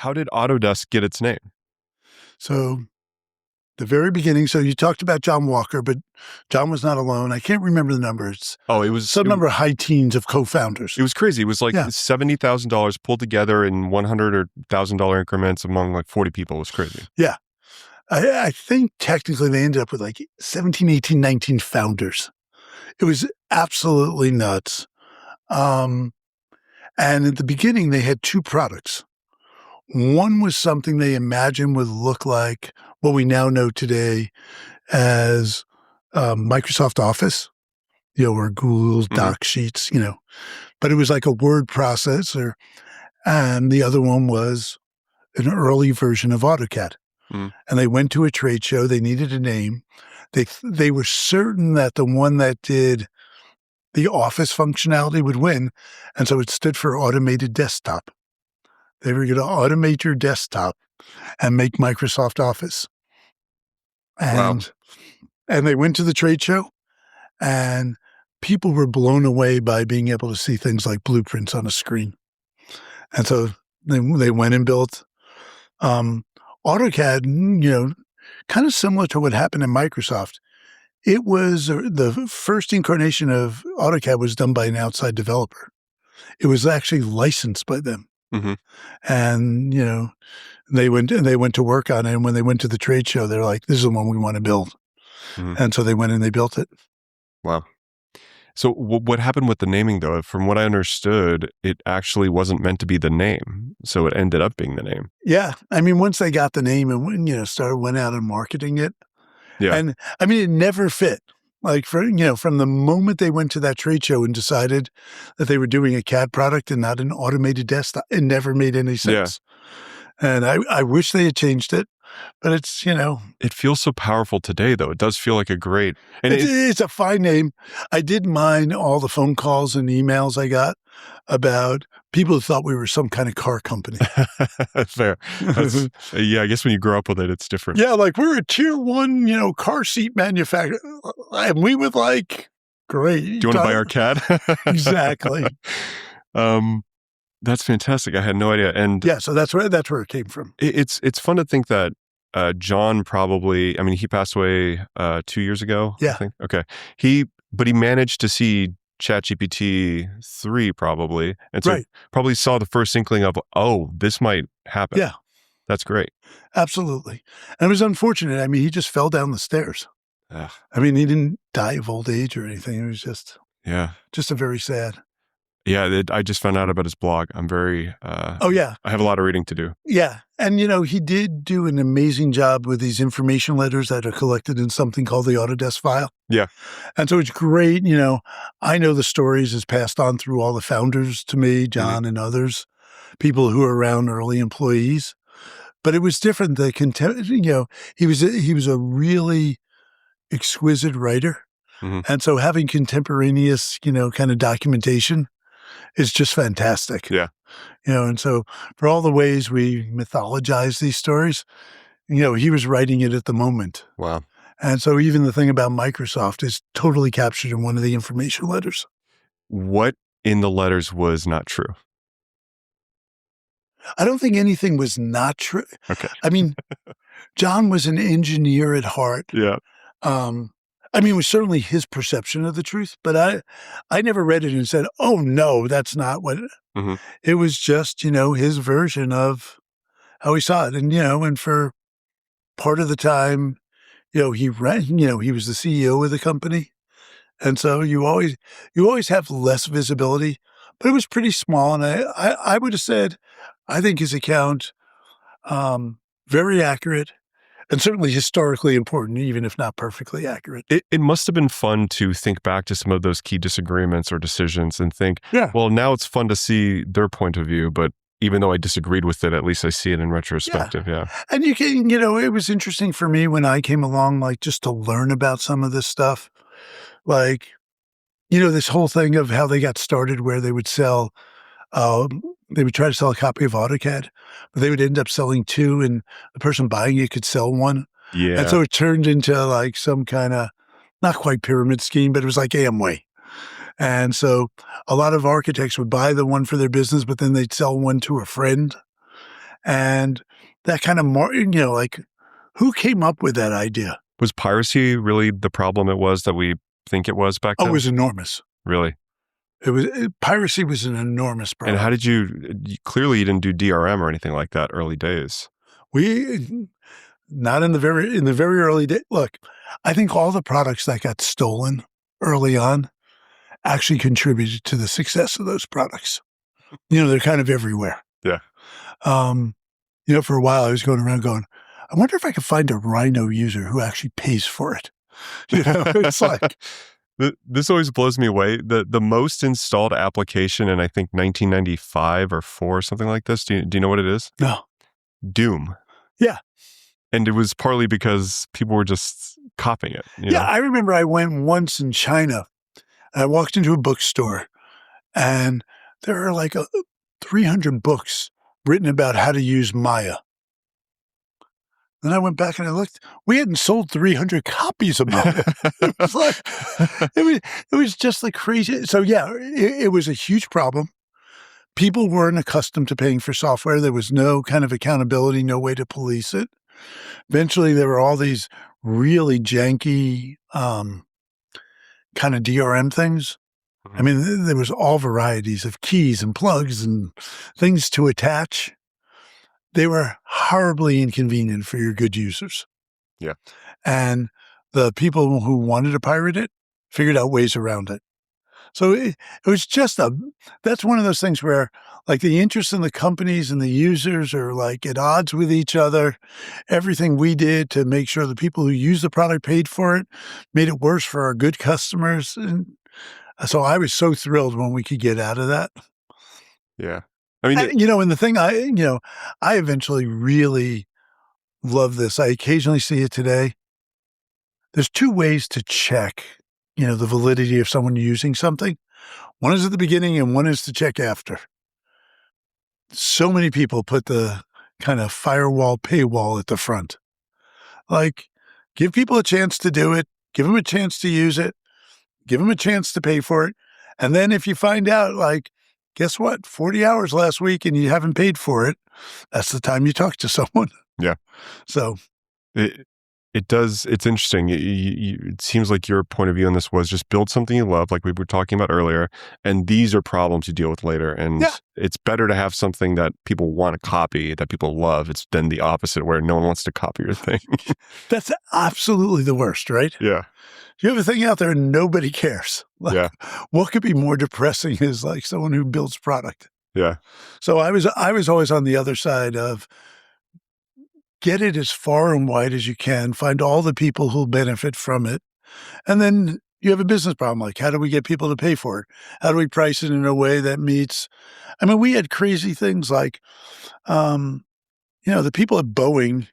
How did Autodesk get its name? So the very beginning, so you talked about John Walker, but John was not alone. I can't remember the numbers. Oh, it was Some number of high teens of co-founders. It was crazy. It was like Yeah. $70,000 pulled together in $100 or $1,000 increments among like 40 people. It was crazy. Yeah. I think technically they ended up with like 17, 18, 19 founders. It was absolutely nuts. And at the beginning, they had two products. One was something they imagined would look like what we now know today as Microsoft Office, or Google Doc Sheets, but it was like a word processor. And the other one was an early version of AutoCAD. And they went to a trade show. They needed a name. They were certain that the one that did the Office functionality would win. And so it stood for Automated Desktop. They were going to automate your desktop and make Microsoft Office. And they went to the trade show, and people were blown away by being able to see things like blueprints on a screen. And so they went and built AutoCAD, kind of similar to what happened in Microsoft. It was the first incarnation of AutoCAD was done by an outside developer. It was actually licensed by them. And, they went to work on it. And when they went to the trade show, they're like, this is the one we want to build. And so they went and they built it. Wow. So what happened with the naming, though? From what I understood, it actually wasn't meant to be the name. So it ended up being the name. Yeah. I mean, once they got the name and, went out and marketing it. Yeah. And I mean, it never fit. Like, from the moment they went to that trade show and decided that they were doing a CAD product and not an automated desktop, it never made any sense. Yeah. And I wish they had changed it, but it's, It feels so powerful today, though. It does feel like a great... And it's a fine name. I did mind all the phone calls and emails I got about people who thought we were some kind of car company. Fair. I guess when you grow up with it, it's different. Yeah, like we're a tier 1, car seat manufacturer. And we would great. Do you want to buy our CAD? Exactly. That's fantastic. I had no idea. And yeah, so that's where it came from. It's fun to think that John probably, I mean, he passed away 2 years ago. Yeah. I think. Okay. But he managed to see ChatGPT 3 probably. And so probably saw the first inkling of, oh, this might happen. Yeah. That's great. Absolutely. And it was unfortunate. I mean, he just fell down the stairs. Ugh. I mean, he didn't die of old age or anything. It was just a very sad. Yeah, I just found out about his blog. I'm very... I have a lot of reading to do. Yeah. And, he did do an amazing job with these information letters that are collected in something called the Autodesk file. Yeah. And so it's great. I know the stories is passed on through all the founders to me, John and others, people who are around early employees. But it was different. He was a really exquisite writer. And so having contemporaneous, kind of documentation is just fantastic. Yeah. And so for all the ways we mythologize these stories, he was writing it at the moment. Wow. And so even the thing about Microsoft is totally captured in one of the information letters. What in the letters was not true? I don't think anything was not true. Okay. I mean, John was an engineer at heart. Yeah. It was certainly his perception of the truth, but I never read it and said, oh, no, that's not what it was just, his version of how he saw it. And, and for part of the time, he ran, he was the CEO of the company. And so you always have less visibility, but it was pretty small. And I would have said, I think his account, very accurate. And certainly historically important, even if not perfectly accurate. It must have been fun to think back to some of those key disagreements or decisions and think, well, now it's fun to see their point of view, but even though I disagreed with it, at least I see it in retrospective. Yeah. And you can, it was interesting for me when I came along, just to learn about some of this stuff. This whole thing of how they got started where they would sell, they would try to sell a copy of AutoCAD, but they would end up selling two, and the person buying it could sell one. Yeah. And so it turned into some kind of, not quite pyramid scheme, but it was like Amway. And so a lot of architects would buy the one for their business, but then they'd sell one to a friend. And that kind of more, like who came up with that idea? Was piracy really the problem it was that we think it was back Oh, then? it was enormous. Really? Piracy was an enormous problem. And how did clearly you didn't do DRM or anything like that early days. Not in the very early days. Look, I think all the products that got stolen early on actually contributed to the success of those products. They're kind of everywhere. Yeah. For a while I was going around going, I wonder if I could find a Rhino user who actually pays for it. It's like, this always blows me away. The most installed application in I think 1995 or 4, something like this. Do you know what it is? No. Doom. Yeah. And it was partly because people were just copying it. You know? I remember I went once in China. I walked into a bookstore and there are like 300 books written about how to use Maya. Then I went back and I looked. We hadn't sold 300 copies of Maya. It was like, it was just like crazy. So yeah, it was a huge problem. People weren't accustomed to paying for software. There was no kind of accountability, no way to police it. Eventually, there were all these really janky kind of DRM things. Mm-hmm. I mean, there was all varieties of keys and plugs and things to attach. They were horribly inconvenient for your good users. Yeah. And the people who wanted to pirate it figured out ways around it. So it was just that's one of those things where like the interest in the companies and the users are like at odds with each other. Everything we did to make sure the people who use the product paid for it made it worse for our good customers. And so I was so thrilled when we could get out of that. Yeah. I mean, and the thing I eventually really love this. I occasionally see it today. There's 2 ways to check, the validity of someone using something. One is at the beginning and one is to check after. So many people put the kind of firewall paywall at the front. Like, give people a chance to do it, give them a chance to use it, give them a chance to pay for it. And then if you find out, like, guess what? 40 hours last week and you haven't paid for it. That's the time you talk to someone. Yeah. So it does. It's interesting. It seems like your point of view on this was just build something you love, like we were talking about earlier. And these are problems you deal with later. And it's better to have something that people want to copy, that people love. It's then the opposite where no one wants to copy your thing. That's absolutely the worst, right? Yeah. You have a thing out there and nobody cares. Like, what could be more depressing is like someone who builds product. Yeah. So I was always on the other side of get it as far and wide as you can, find all the people who'll benefit from it. And then you have a business problem. Like, how do we get people to pay for it? How do we price it in a way that meets, we had crazy things like, the people at Boeing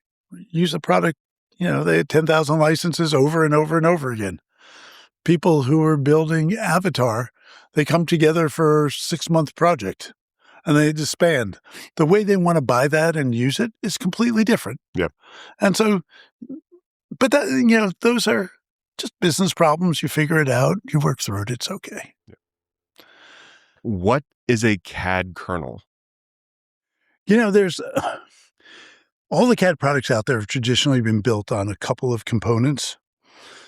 use the product, they had 10,000 licenses over and over and over again. People who are building Avatar, they come together for a 6-month project and they disband. The way they want to buy that and use it is completely different. Yeah. And so, but that, those are just business problems. You figure it out, you work through it. It's okay. Yeah. What is a CAD kernel? There's all the CAD products out there have traditionally been built on a couple of components.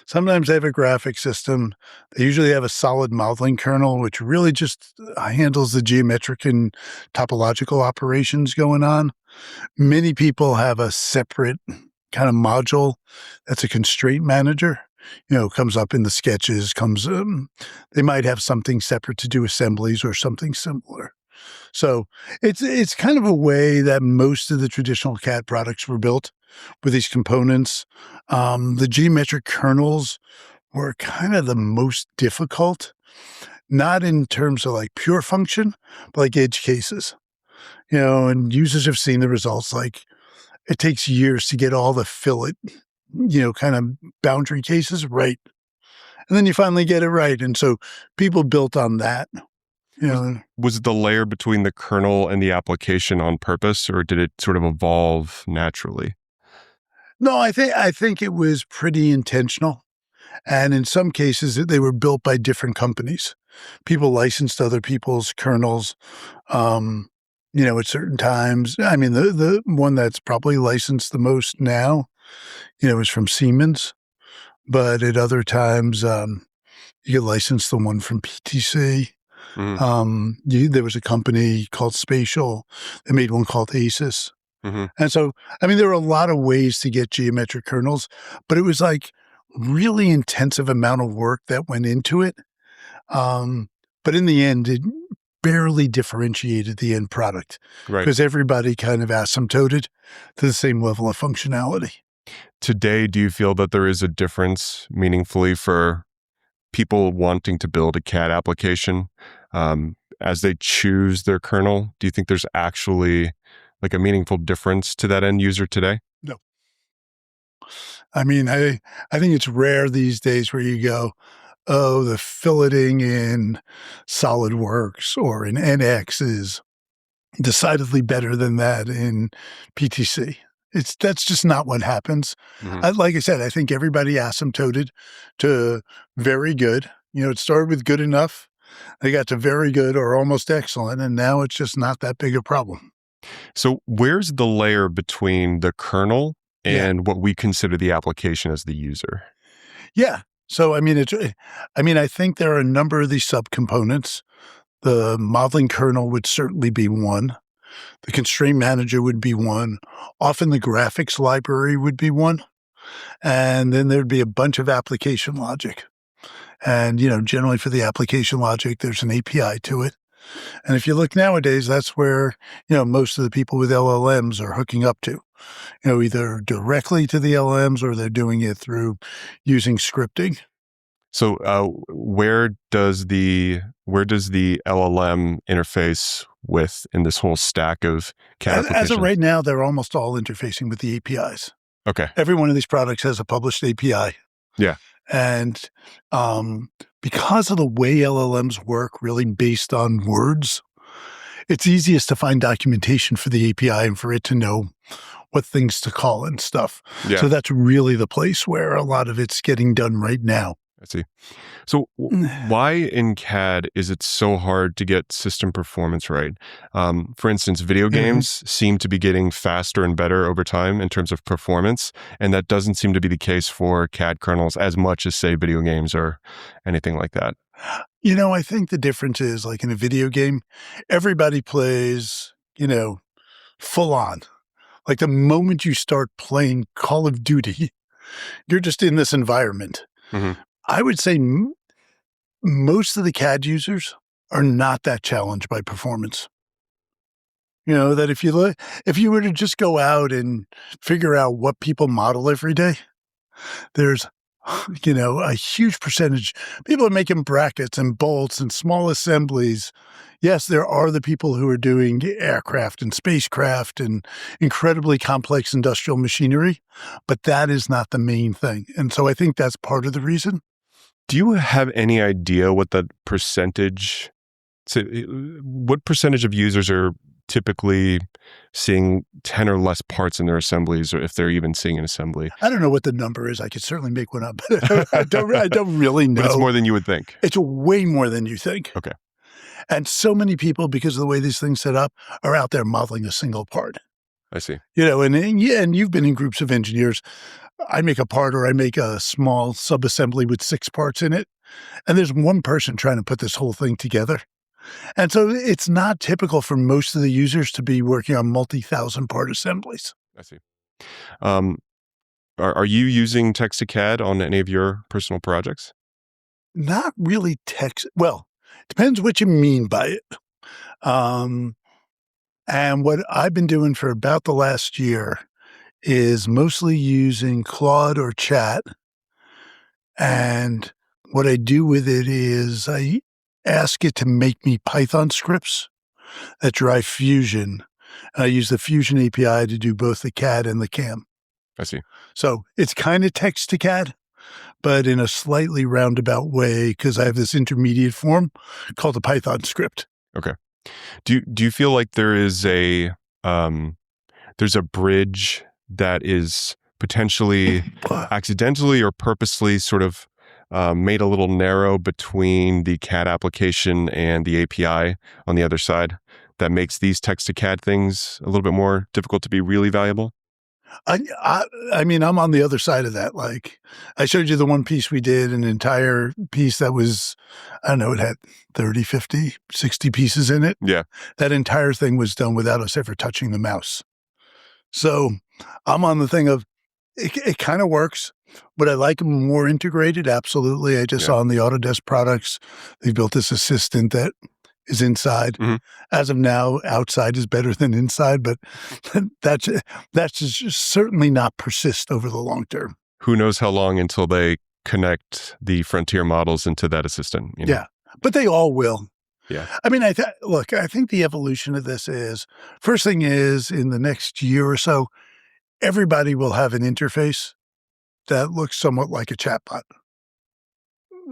Sometimes they have a graphic system. They usually have a solid modeling kernel, which really just handles the geometric and topological operations going on. Many people have a separate kind of module that's a constraint manager. Comes up in the sketches, they might have something separate to do assemblies or something similar. So it's kind of a way that most of the traditional CAD products were built with these components. The geometric kernels were kind of the most difficult, not in terms of like pure function, but like edge cases. And users have seen the results. Like it takes years to get all the fillet, kind of boundary cases right. And then you finally get it right. And so people built on that. Was the layer between the kernel and the application on purpose, or did it sort of evolve naturally? No, I think it was pretty intentional. And in some cases, they were built by different companies. People licensed other people's kernels. at certain times. I mean, the one that's probably licensed the most now, is from Siemens, but at other times, you get licensed the one from PTC. Hmm. There was a company called Spatial that made one called ASUS. Hmm. And so, I mean, there were a lot of ways to get geometric kernels, but it was like really intensive amount of work that went into it. But in the end, it barely differentiated the end product Right. because everybody kind of asymptoted to the same level of functionality. Today, do you feel that there is a difference meaningfully for people wanting to build a CAD application as they choose their kernel? Do you think there's actually like a meaningful difference to that end user today? No, I mean, I think it's rare these days where you go, oh, the filleting in SolidWorks or in NX is decidedly better than that in PTC. That's just not what happens. Hmm. Like I said, I think everybody asymptoted to very good. It started with good enough. They got to very good or almost excellent, and now it's just not that big a problem. So, where's the layer between the kernel Yeah, and what we consider the application as the user? yeah. So I think there are a number of these subcomponents. The modeling kernel would certainly be one. The constraint manager would be one. Often the graphics library would be one. And then there'd be a bunch of application logic. And, generally for the application logic, there's an API to it. And if you look nowadays, that's where, most of the people with LLMs are hooking up to, either directly to the LLMs or they're doing it through using scripting. So, where does the LLM interface with in this whole stack of CAD As of applications? right now, they're almost all interfacing with the APIs. Okay. Every one of these products has a published API. Yeah. And because of the way LLMs work, really based on words, it's easiest to find documentation for the API and for it to know what things to call and stuff. Yeah. So that's really the place where a lot of it's getting done right now. I see. So, why in CAD is it so hard to get system performance right? For instance, video Mhm. games seem to be getting faster and better over time in terms of performance, and that doesn't seem to be the case for CAD kernels as much as, say, video games or anything like that. I think the difference is like in a video game, everybody plays, full on. Like the moment you start playing Call of Duty, you're just in this environment. Hmm. I would say most of the CAD users are not that challenged by performance. That if you were to just go out and figure out what people model every day, there's, a huge percentage. People are making brackets and bolts and small assemblies. Yes, there are the people who are doing aircraft and spacecraft and incredibly complex industrial machinery, but that is not the main thing. And so I think that's part of the reason. Do you have any idea what the percentage, so, what percentage of users are typically seeing 10 or less parts in their assemblies, or if they're even seeing an assembly? I don't know what the number is. I could certainly make one up, but I don't really But it's know. more than you would think. It's way more than you think. Okay. And so many people, because of the way these things set up, are out there modeling a single part. I see. And you've been in groups of engineers. I make a part or I make a small subassembly with 6 parts in it, and there's one person trying to put this whole thing together. And so it's not typical for most of the users to be working on multi-thousand part assemblies. I see. Um, are you using text to CAD on any of your personal projects? Not really text. Well, depends what you mean by it. Um, and what I've been doing for about the last year is mostly using Claude or Chat. And what I do with it is I ask it to make me Python scripts that drive Fusion. And I use the Fusion API to do both the CAD and the CAM. I see. So it's kind of text to CAD, but in a slightly roundabout way because I have this intermediate form called a Python script. Okay. Do you feel like there's a bridge that is potentially accidentally or purposely sort of made a little narrow between the CAD application and the API on the other side? that makes these text to CAD things a little bit more difficult to be really valuable? I mean, I'm on the other side of that. Like, I showed you the one piece we did, an entire piece that was, I don't know, it had 30, 50, 60 pieces in it. Yeah. That entire thing was done without us ever touching the mouse. So I'm on the thing of it kind of works. Would I like them more integrated? Absolutely. I just Yeah. saw on the Autodesk products, they built this assistant that is inside. Mhm. As of now, outside is better than inside, but that's just certainly not persist over the long term. Who knows how long until they connect the frontier models into that assistant? You know? Yeah, but they all will. Yeah. I mean, look, I think the evolution of this is, first thing is, in the next year or so, everybody will have an interface that looks somewhat like a chatbot.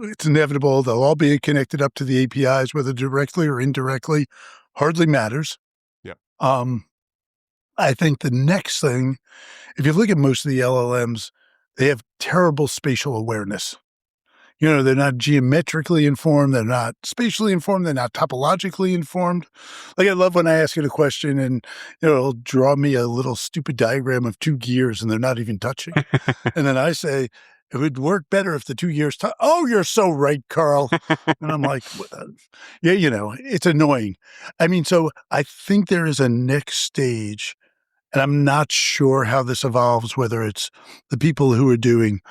It's inevitable. They'll all be connected up to the APIs, whether directly or indirectly, hardly matters. Yeah. I think the next thing, if you look at most of the LLMs, they have terrible spatial awareness. You know, they're not geometrically informed. They're not spatially informed. They're not topologically informed. Like, I love when I ask it a question and, it'll draw me a little stupid diagram of two gears and they're not even touching. And then I say, it would work better if the two gears touch. Oh, you're so right, Carl. And I'm like, yeah, it's annoying. I mean, so I think there is a next stage, and I'm not sure how this evolves, whether it's the people who are doing,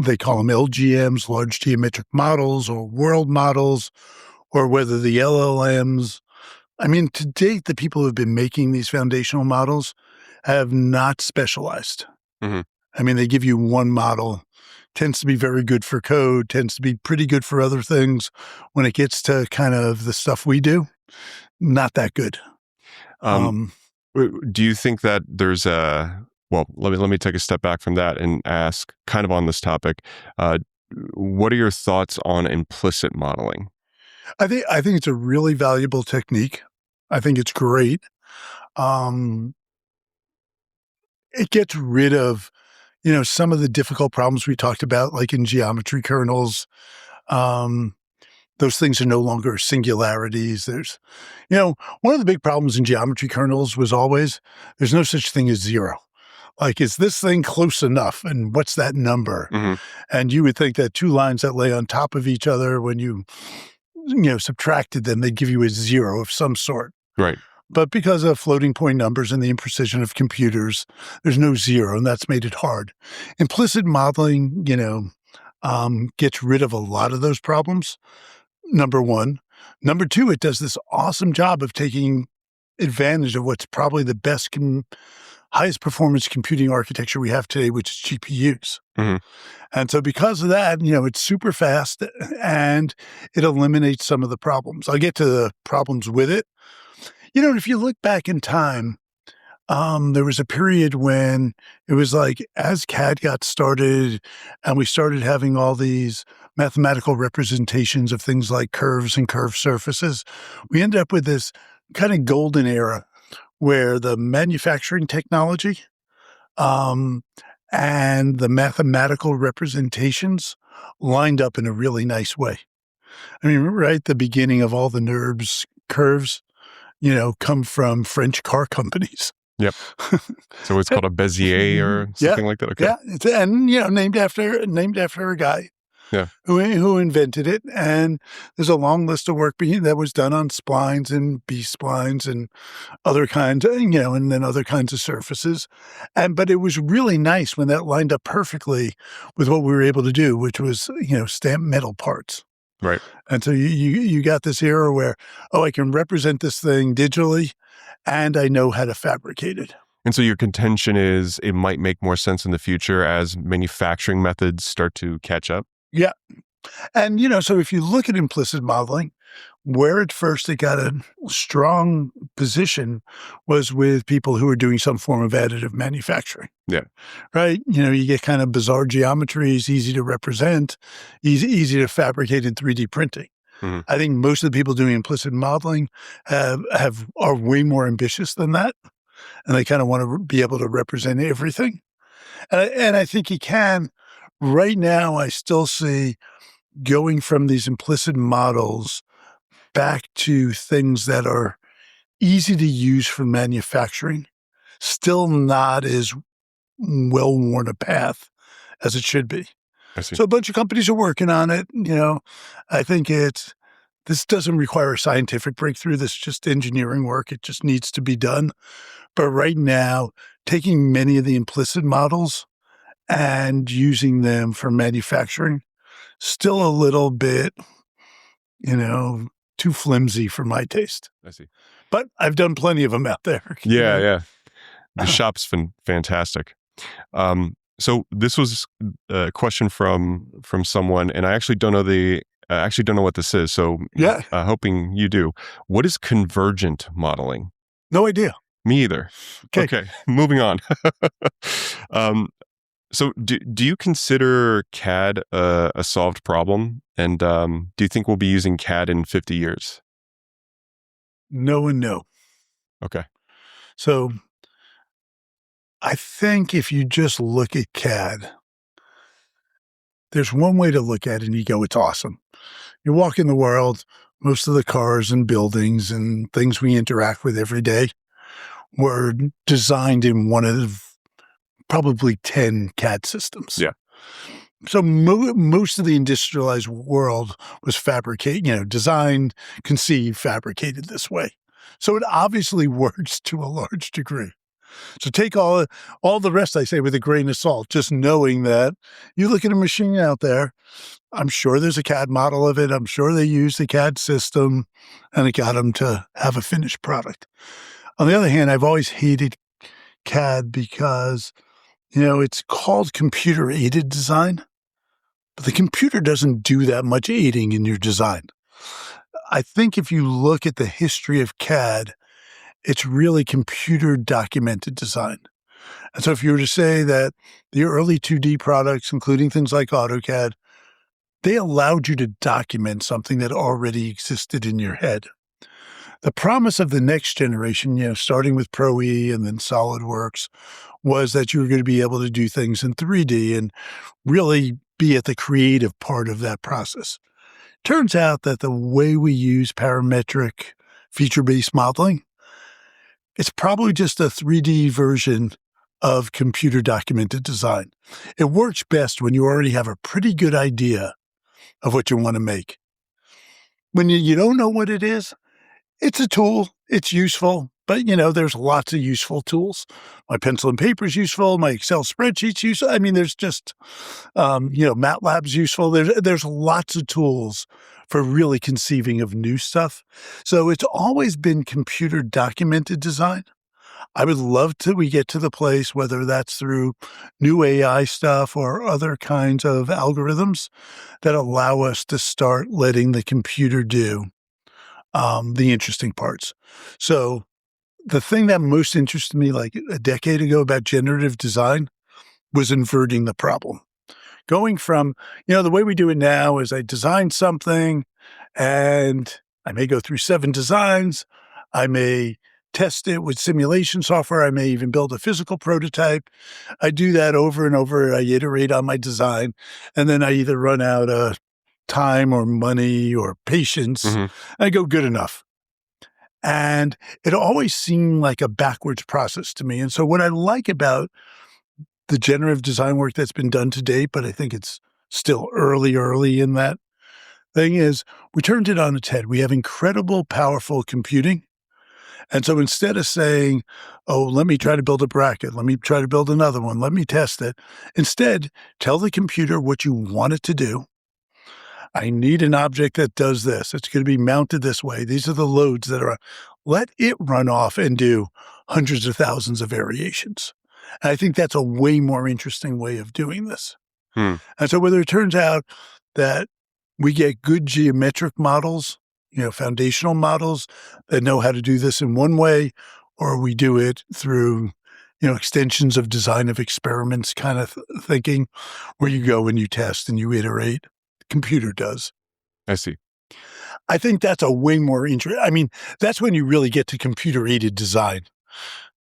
they call them LGMs, large geometric models, or world models, or whether the LLMs. I mean, to date, the people who have been making these foundational models have not specialized. Mhm. I mean, they give you one model, tends to be very good for code, tends to be pretty good for other things. When it gets to kind of the stuff we do, not that good. Um, do you think that there's well, let me take a step back from that and ask, kind of on this topic, what are your thoughts on implicit modeling? I think it's a really valuable technique. I think it's great. Um, it gets rid of, some of the difficult problems we talked about, like in geometry kernels. Um, those things are no longer singularities. There's, one of the big problems in geometry kernels was always there's no such thing as zero. Like, is this thing close enough? And what's that number? Mhm. And you would think that two lines that lay on top of each other, when you subtracted them, they'd give you a zero of some sort. Right. But because of floating point numbers and the imprecision of computers, there's no zero, and that's made it hard. Implicit modeling, gets rid of a lot of those problems, number one. Number two, it does this awesome job of taking advantage of what's probably the best, highest performance computing architecture we have today, which is GPUs. Mhm. And so because of that, it's super fast and it eliminates some of the problems. I'll get to the problems with it. If you look back in time, there was a period when it was like, as CAD got started and we started having all these mathematical representations of things like curves and curved surfaces, we ended up with this kind of golden era where the manufacturing technology, and the mathematical representations lined up in a really nice way. I mean, right, the beginning of all the NURBS curves, come from French car companies. Yep. So it's called a Bézier or something like that. Okay. Yeah, named after a guy Yeah. who invented it. And there's a long list of work that was done on splines and B splines and other kinds, and then other kinds of surfaces. But it was really nice when that lined up perfectly with what we were able to do, which was, stamp metal parts. Right. And so you got this era where, I can represent this thing digitally and I know how to fabricate it. And so your contention is it might make more sense in the future as manufacturing methods start to catch up? Yeah. And, so if you look at implicit modeling, where at first it got a strong position was with people who are doing some form of additive manufacturing. Yeah. Right? You get kind of bizarre geometries, easy to represent, easy to fabricate in 3D printing. Mhm. I think most of the people doing implicit modeling are way more ambitious than that. And they kind of want to be able to represent everything. And I think you can. Right now, I still see going from these implicit models back to things that are easy to use for manufacturing, still not as well-worn a path as it should be. I see. So a bunch of companies are working on it. I think this doesn't require a scientific breakthrough. This is just engineering work. It just needs to be done. But right now, taking many of the implicit models and using them for manufacturing, still a little bit, too flimsy for my taste. I see. But I've done plenty of them out there. Yeah, yeah. The shop's been fantastic. So this was a question from someone, and I actually don't know what this is. So Yeah. hoping you do. What is convergent modeling? No idea. Me either. Okay, moving on. So do you consider CAD a solved problem? And do you think we'll be using CAD in 50 years? No and no. Okay. So I think if you just look at CAD, there's one way to look at it and you go, it's awesome. You walk in the world, most of the cars and buildings and things we interact with every day were designed in one of probably 10 CAD systems. Yeah. So most of the industrialized world was designed, conceived, fabricated this way. So it obviously works to a large degree. So take all the rest I say with a grain of salt, just knowing that you look at a machine out there, I'm sure there's a CAD model of it. I'm sure they use the CAD system and it got them to have a finished product. On the other hand, I've always hated CAD because, it's called computer-aided design, but the computer doesn't do that much aiding in your design. I think if you look at the history of CAD, it's really computer-documented design. And so if you were to say that the early 2D products, including things like AutoCAD, they allowed you to document something that already existed in your head. The promise of the next generation, starting with Pro E and then SolidWorks, was that you were going to be able to do things in 3D and really be at the creative part of that process. Turns out that the way we use parametric feature-based modeling, it's probably just a 3D version of computer-documented design. It works best when you already have a pretty good idea of what you want to make. When you don't know what it is, it's a tool, it's useful, but there's lots of useful tools. My pencil and paper is useful, my Excel spreadsheet's useful. I mean, there's just, MATLAB's useful. There's lots of tools for really conceiving of new stuff. So it's always been computer documented design. I would love we get to the place, whether that's through new AI stuff or other kinds of algorithms that allow us to start letting the computer do the interesting parts. So the thing that most interested me like a decade ago about generative design was inverting the problem. Going from, the way we do it now is I design something and I may go through 7 designs. I may test it with simulation software. I may even build a physical prototype. I do that over and over. I iterate on my design. And then I either run out of time or money or patience. Mm-hmm. I go, good enough. And it always seemed like a backwards process to me. And so what I like about the generative design work that's been done to date, but I think it's still early in that thing, is we turned it on its head. We have incredible, powerful computing. And so instead of saying, oh, let me try to build a bracket, let me try to build another one, let me test it, instead, tell the computer what you want it to do. I need an object that does this. It's going to be mounted this way. These are the loads that are. Let it run off and do hundreds of thousands of variations. And I think that's a way more interesting way of doing this. And so whether it turns out that we get good geometric models, foundational models that know how to do this in one way, or we do it through, extensions of design of experiments kind of thinking, where you go and you test and you iterate. Computer does. I see. I think that's a way more interesting. I mean, that's when you really get to computer-aided design.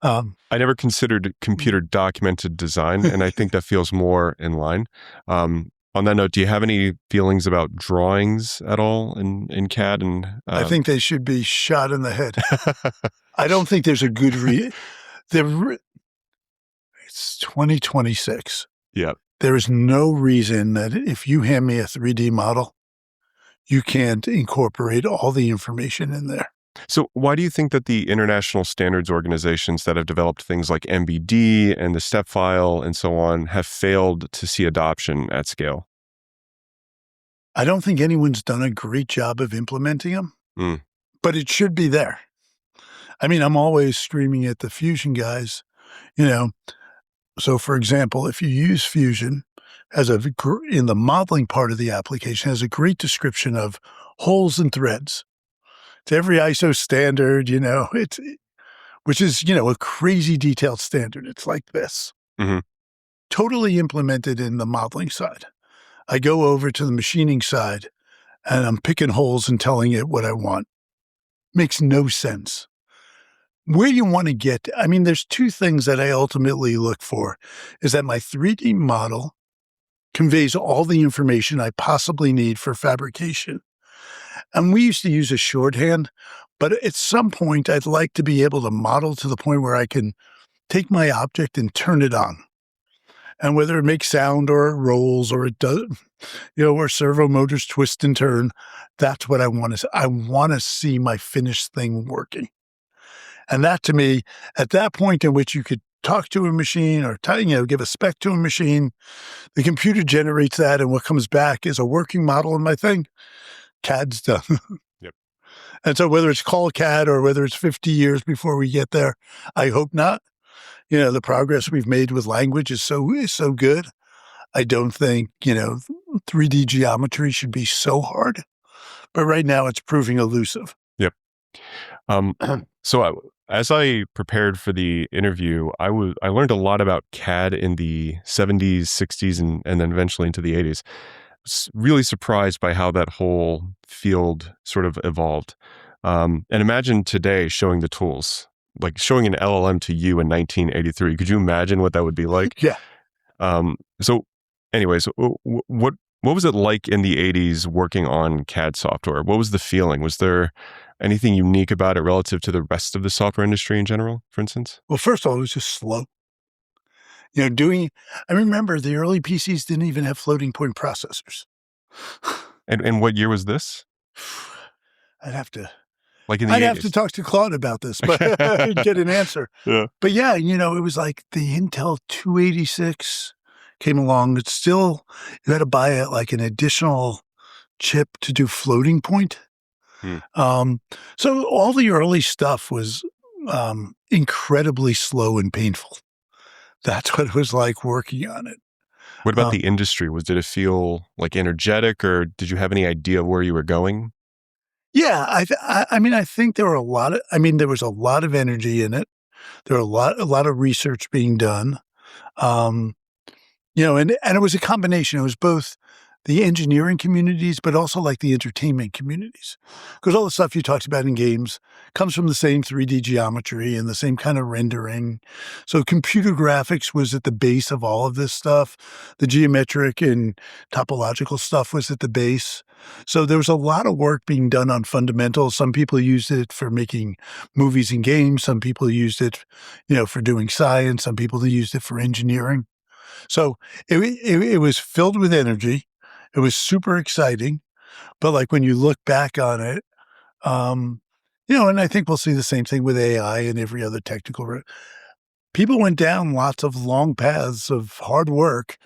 I never considered computer documented design, and I think that feels more in line. On that note, do you have any feelings about drawings at all in CAD? And I think they should be shot in the head. I don't think there's a good it's 2026. yeah. There is no reason that if you hand me a 3D model, you can't incorporate all the information in there. So why do you think that the international standards organizations that have developed things like MBD and the step file and so on have failed to see adoption at scale? I don't think anyone's done a great job of implementing them, Mm. but it should be there. I mean, I'm always screaming at the Fusion guys, you know. So, for example, if you use Fusion in the modeling part of the application, has a great description of holes and threads. To every ISO standard, which is, a crazy detailed standard. It's like this. hmm Totally implemented in the modeling side. I go over to the machining side and I'm picking holes and telling it what I want. Makes no sense. Where you want to get, I mean, there's two things that I ultimately look for, is that my 3D model conveys all the information I possibly need for fabrication. And we used to use a shorthand, but at some point I'd like to be able to model to the point where I can take my object and turn it on. And whether it makes sound or it rolls or it does, where servo motors twist and turn, that's what I want to. I want to see my finished thing working. And that, to me, at that point in which you could talk to a machine or give a spec to a machine, the computer generates that, and what comes back is a working model of my thing. CAD's done. Yep. And so whether it's called CAD or whether it's 50 years before we get there, I hope not. The progress we've made with language is so good. I don't think, 3D geometry should be so hard. But right now it's proving elusive. Yep. As I prepared for the interview, I learned a lot about CAD in the 70s, 60s, and then eventually into the 80s. Really surprised by how that whole field sort of evolved. And imagine today showing the tools, like showing an LLM to you in 1983. Could you imagine what that would be like? Yeah. So anyways, what was it like in the 80s working on CAD software? What was the feeling? Was there anything unique about it relative to the rest of the software industry in general, for instance? Well, first of all, it was just slow. I remember the early PCs didn't even have floating point processors. And what year was this? I'd have to talk to Claude about this, but get an answer. Yeah. But yeah, it was like the Intel 286 came along. It's still, you had to buy an additional chip to do floating point. So all the early stuff was incredibly slow and painful. That's what it was like working on it. What about the industry? Did it feel like energetic, or did you have any idea of where you were going? Yeah, I think there was a lot of energy in it. There were a lot of research being done. And it was a combination. It was both the engineering communities, but also like the entertainment communities. Because all the stuff you talked about in games comes from the same 3D geometry and the same kind of rendering. So computer graphics was at the base of all of this stuff. The geometric and topological stuff was at the base. So there was a lot of work being done on fundamentals. Some people used it for making movies and games. Some people used it, for doing science. Some people used it for engineering. So it was filled with energy. It was super exciting, but when you look back on it, and I think we'll see the same thing with AI and every other technical. People went down lots of long paths of hard work.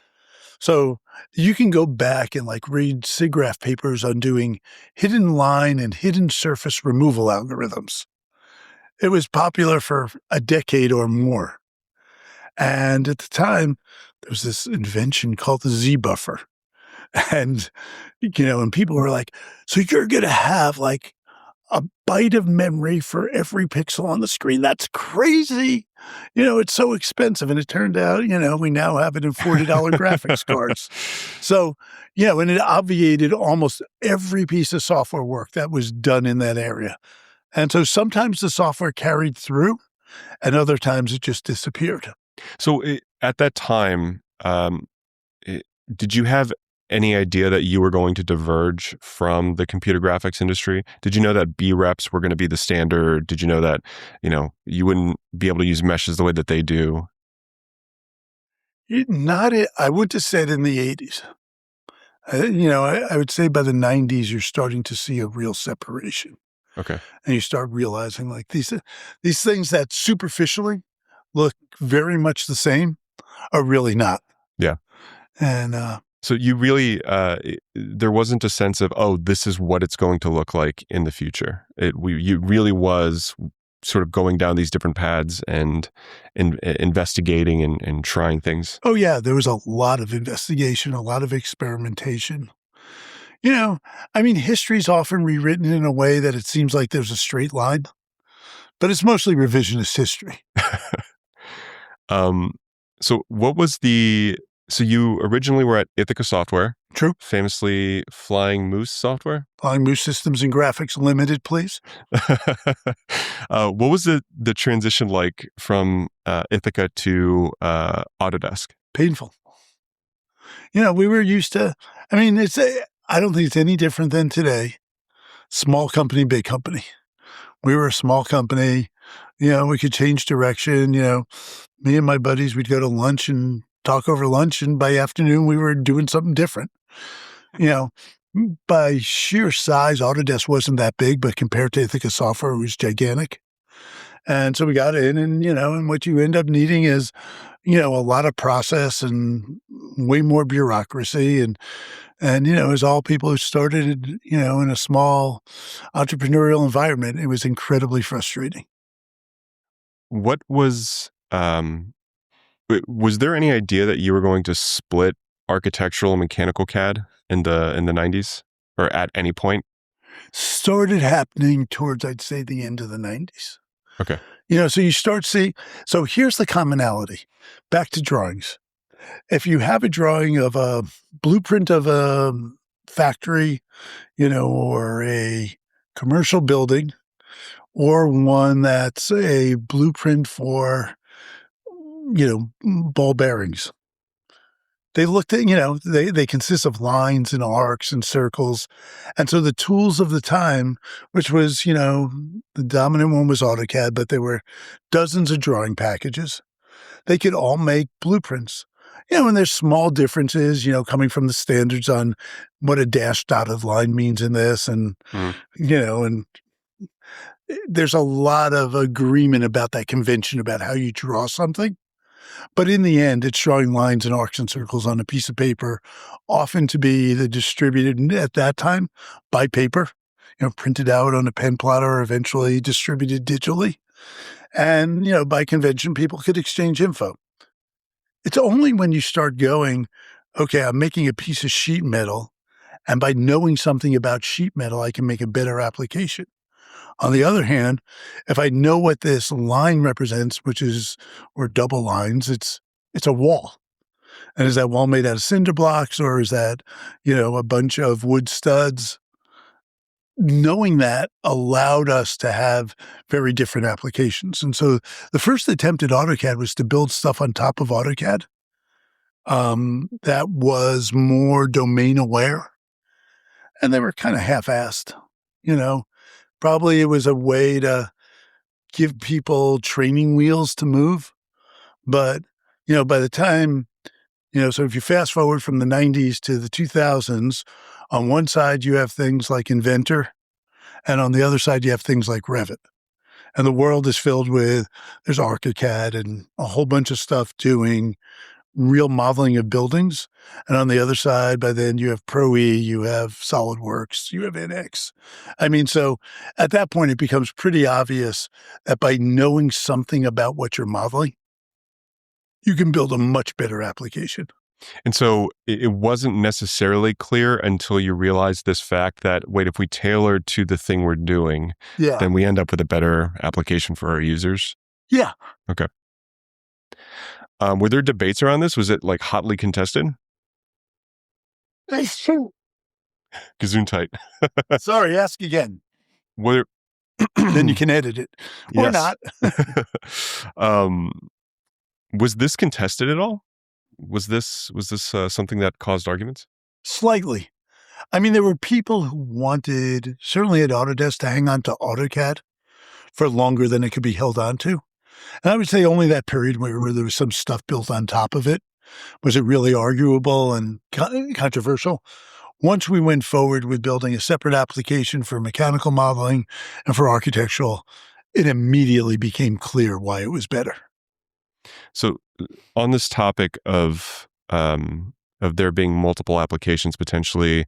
So you can go back and read SIGGRAPH papers on doing hidden line and hidden surface removal algorithms. It was popular for a decade or more. And at the time, there was this invention called the Z buffer. And, and people were like, so you're going to have a byte of memory for every pixel on the screen. That's crazy. It's so expensive. And it turned out, we now have it in $40 graphics cards. So, and it obviated almost every piece of software work that was done in that area. And so sometimes the software carried through and other times it just disappeared. So at that time, did you have any idea that you were going to diverge from the computer graphics industry? Did you know that B reps were going to be the standard? Did you know that, you wouldn't be able to use meshes the way that they do? Not it. I wouldn't have said in the 80s. I would say by the 90s, you're starting to see a real separation. Okay. And you start realizing like these things that superficially look very much the same are really not. Yeah. And So you really, there wasn't a sense of, oh, this is what it's going to look like in the future. You really was sort of going down these different paths and investigating and trying things. oh yeah, there was a lot of investigation, a lot of experimentation. History's often rewritten in a way that it seems like there's a straight line, but it's mostly revisionist history. Um, so so you originally were at Ithaca Software, True. famously Flying Moose Software. Flying Moose Systems and Graphics Limited, please. What was the transition like from Ithaca to Autodesk? Painful. We were used to, I don't think it's any different than today. Small company, big company. We were a small company. We could change direction. Me and my buddies, we'd go to lunch and talk over lunch. And by afternoon, we were doing something different. By sheer size, Autodesk wasn't that big, but compared to Ithaca Software, it was gigantic. And so we got in and what you end up needing is, a lot of process and way more bureaucracy. And as all people who started, in a small entrepreneurial environment, it was incredibly frustrating. What was there any idea that you were going to split architectural and mechanical CAD in the 90s or at any point? Started happening towards, I'd say, the end of the 90s. Okay. So you start seeing, so here's the commonality. Back to drawings. If you have a drawing of a blueprint of a factory, or a commercial building, or one that's a blueprint for, ball bearings. They looked at, they consist of lines and arcs and circles. And so the tools of the time, which was, the dominant one was AutoCAD, but there were dozens of drawing packages. They could all make blueprints. And there's small differences, coming from the standards on what a dashed dotted line means in this. And, and there's a lot of agreement about that convention about how you draw something. But in the end, it's drawing lines and arcs and circles on a piece of paper, often to be either distributed at that time by paper, printed out on a pen plotter, or eventually distributed digitally. And, by convention, people could exchange info. It's only when you start going, okay, I'm making a piece of sheet metal, and by knowing something about sheet metal, I can make a better application. On the other hand, if I know what this line represents, or double lines, it's a wall. And is that wall made out of cinder blocks, or is that, a bunch of wood studs? Knowing that allowed us to have very different applications. And so the first attempt at AutoCAD was to build stuff on top of AutoCAD that was more domain aware. And they were kind of half-assed, Probably it was a way to give people training wheels to move. But, by the time, so if you fast forward from the 90s to the 2000s, on one side you have things like Inventor, and on the other side you have things like Revit. And the world is filled with, there's ArchiCAD and a whole bunch of stuff doing real modeling of buildings. And on the other side, by then you have Pro-E, you have SolidWorks, you have NX. So at that point, it becomes pretty obvious that by knowing something about what you're modeling, you can build a much better application. And so it wasn't necessarily clear until you realized this fact that, wait, if we tailor to the thing we're doing, then we end up with a better application for our users? Yeah. Okay. Were there debates around this? Was it like hotly contested? That's true. Gesundheit. Sorry, ask again. Were Then you can edit it. Or not. Was this contested at all? Was this something that caused arguments? Slightly. I mean, there were people who wanted, certainly at Autodesk, to hang on to AutoCAD for longer than it could be held on to. And I would say only that period where there was some stuff built on top of it was it really arguable and controversial. Once we went forward with building a separate application for mechanical modeling and for architectural, it immediately became clear why it was better. So, on this topic of there being multiple applications potentially,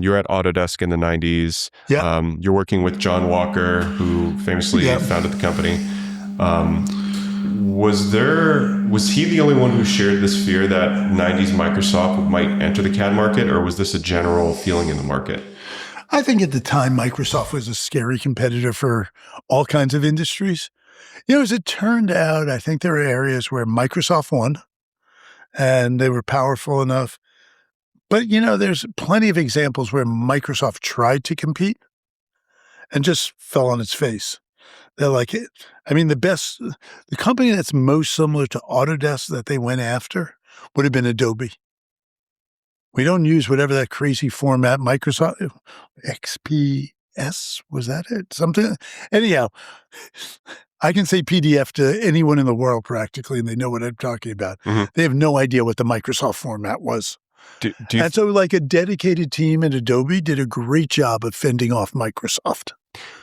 you're at Autodesk in the 90s. Yeah. You're working with John Walker, who famously Yeah. founded the company. Was he the only one who shared this fear that 90s Microsoft might enter the CAD market, or was this a general feeling in the market? I think at the time, Microsoft was a scary competitor for all kinds of industries. As it turned out, I think there were areas where Microsoft won and they were powerful enough. But, there's plenty of examples where Microsoft tried to compete and just fell on its face. They're like, the company that's most similar to Autodesk that they went after would have been Adobe. We don't use whatever that crazy format, Microsoft XPS, was that it? Something. Anyhow, I can say PDF to anyone in the world practically, and they know what I'm talking about. Mm-hmm. They have no idea what the Microsoft format was. And so like a dedicated team at Adobe did a great job of fending off Microsoft.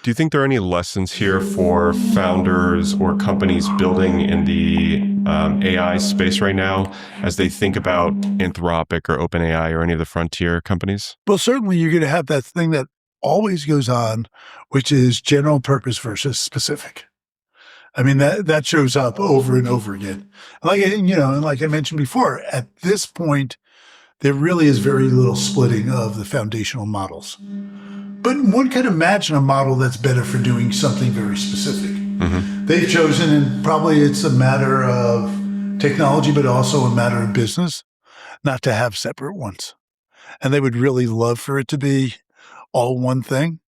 Do you think there are any lessons here for founders or companies building in the AI space right now as they think about Anthropic or OpenAI or any of the frontier companies? Well, certainly you're going to have that thing that always goes on, which is general purpose versus specific. I mean, that shows up over and over again. Like I mentioned before, at this point, there really is very little splitting of the foundational models. But one could imagine a model that's better for doing something very specific. Mm-hmm. They've chosen, and probably it's a matter of technology, but also a matter of business, not to have separate ones. And they would really love for it to be all one thing.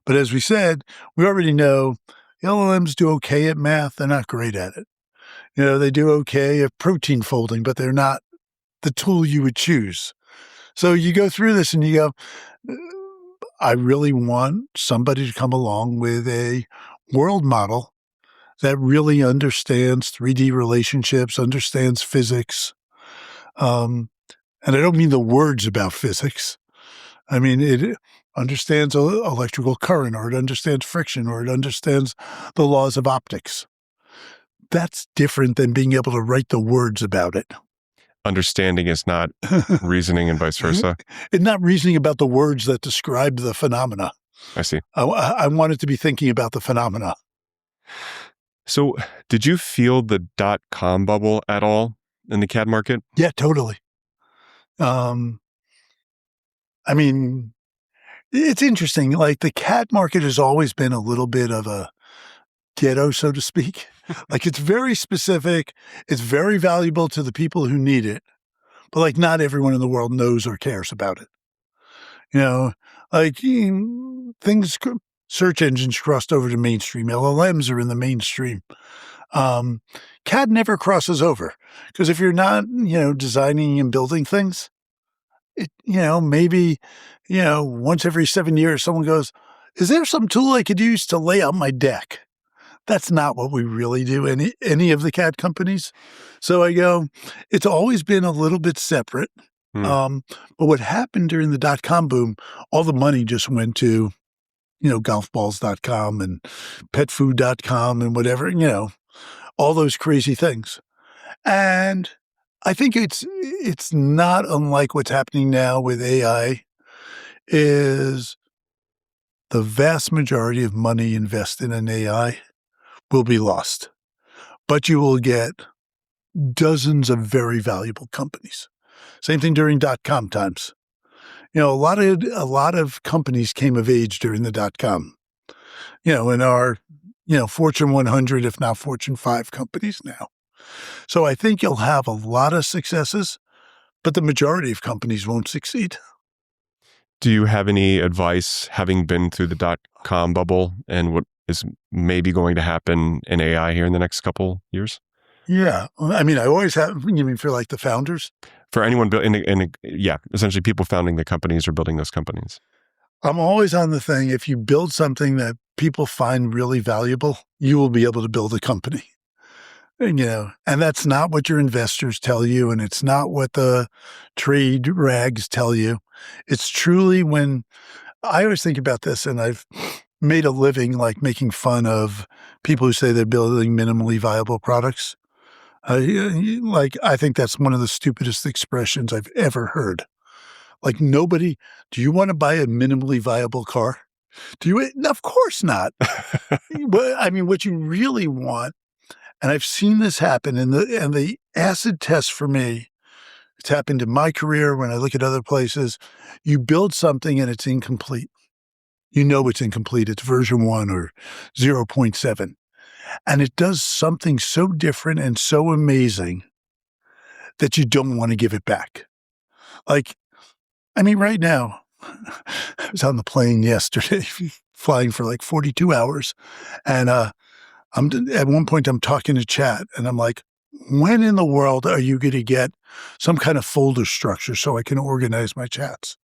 But as we said, we already know LLMs do okay at math. They're not great at it. They do okay at protein folding, but they're not the tool you would choose. So you go through this and you go, I really want somebody to come along with a world model that really understands 3D relationships, understands physics. And I don't mean the words about physics. I mean, it understands electrical current, or it understands friction, or it understands the laws of optics. That's different than being able to write the words about it. Understanding is not reasoning and vice versa. It's not reasoning about the words that describe the phenomena. I see. I want it to be thinking about the phenomena. So did you feel the .com bubble at all in the CAD market? Yeah, totally. It's interesting. Like the CAD market has always been a little bit of a ghetto, so to speak. Like it's very specific. It's very valuable to the people who need it. But like not everyone in the world knows or cares about it. Search engines crossed over to mainstream. LLMs are in the mainstream. CAD never crosses over because if you're not, designing and building things, maybe, once every 7 years, someone goes, is there some tool I could use to lay out my deck? That's not what we really do, any of the CAD companies. So I go, it's always been a little bit separate. But what happened during the .com boom, all the money just went to, golfballs.com and petfood.com and whatever, all those crazy things. And I think it's not unlike what's happening now with AI is the vast majority of money invested in AI will be lost, but you will get dozens of very valuable companies. Same thing during .com times. A lot of companies came of age during the .com. In our, Fortune 100, if not Fortune 5 companies now. So I think you'll have a lot of successes, but the majority of companies won't succeed. Do you have any advice, having been through the .com bubble and what is maybe going to happen in AI here in the next couple years? Yeah. I always have, you mean for like the founders? for anyone yeah, essentially people founding the companies or building those companies. I'm always on the thing, if you build something that people find really valuable, you will be able to build a company. And, and that's not what your investors tell you, and it's not what the trade rags tell you. It's truly when I always think about this, and I've made a living like making fun of people who say they're building minimally viable products. I think that's one of the stupidest expressions I've ever heard. Like nobody, do you want to buy a minimally viable car? Do you? No, of course not. I mean, what you really want, and I've seen this happen, and the acid test for me, it's happened in my career when I look at other places. You build something and it's incomplete. You know it's incomplete. It's version 1 or 0.7. And it does something so different and so amazing that you don't want to give it back. Like, I mean, right now, I was on the plane yesterday, flying for like 42 hours. And at one point, I'm talking to chat, and I'm like, when in the world are you going to get some kind of folder structure so I can organize my chats?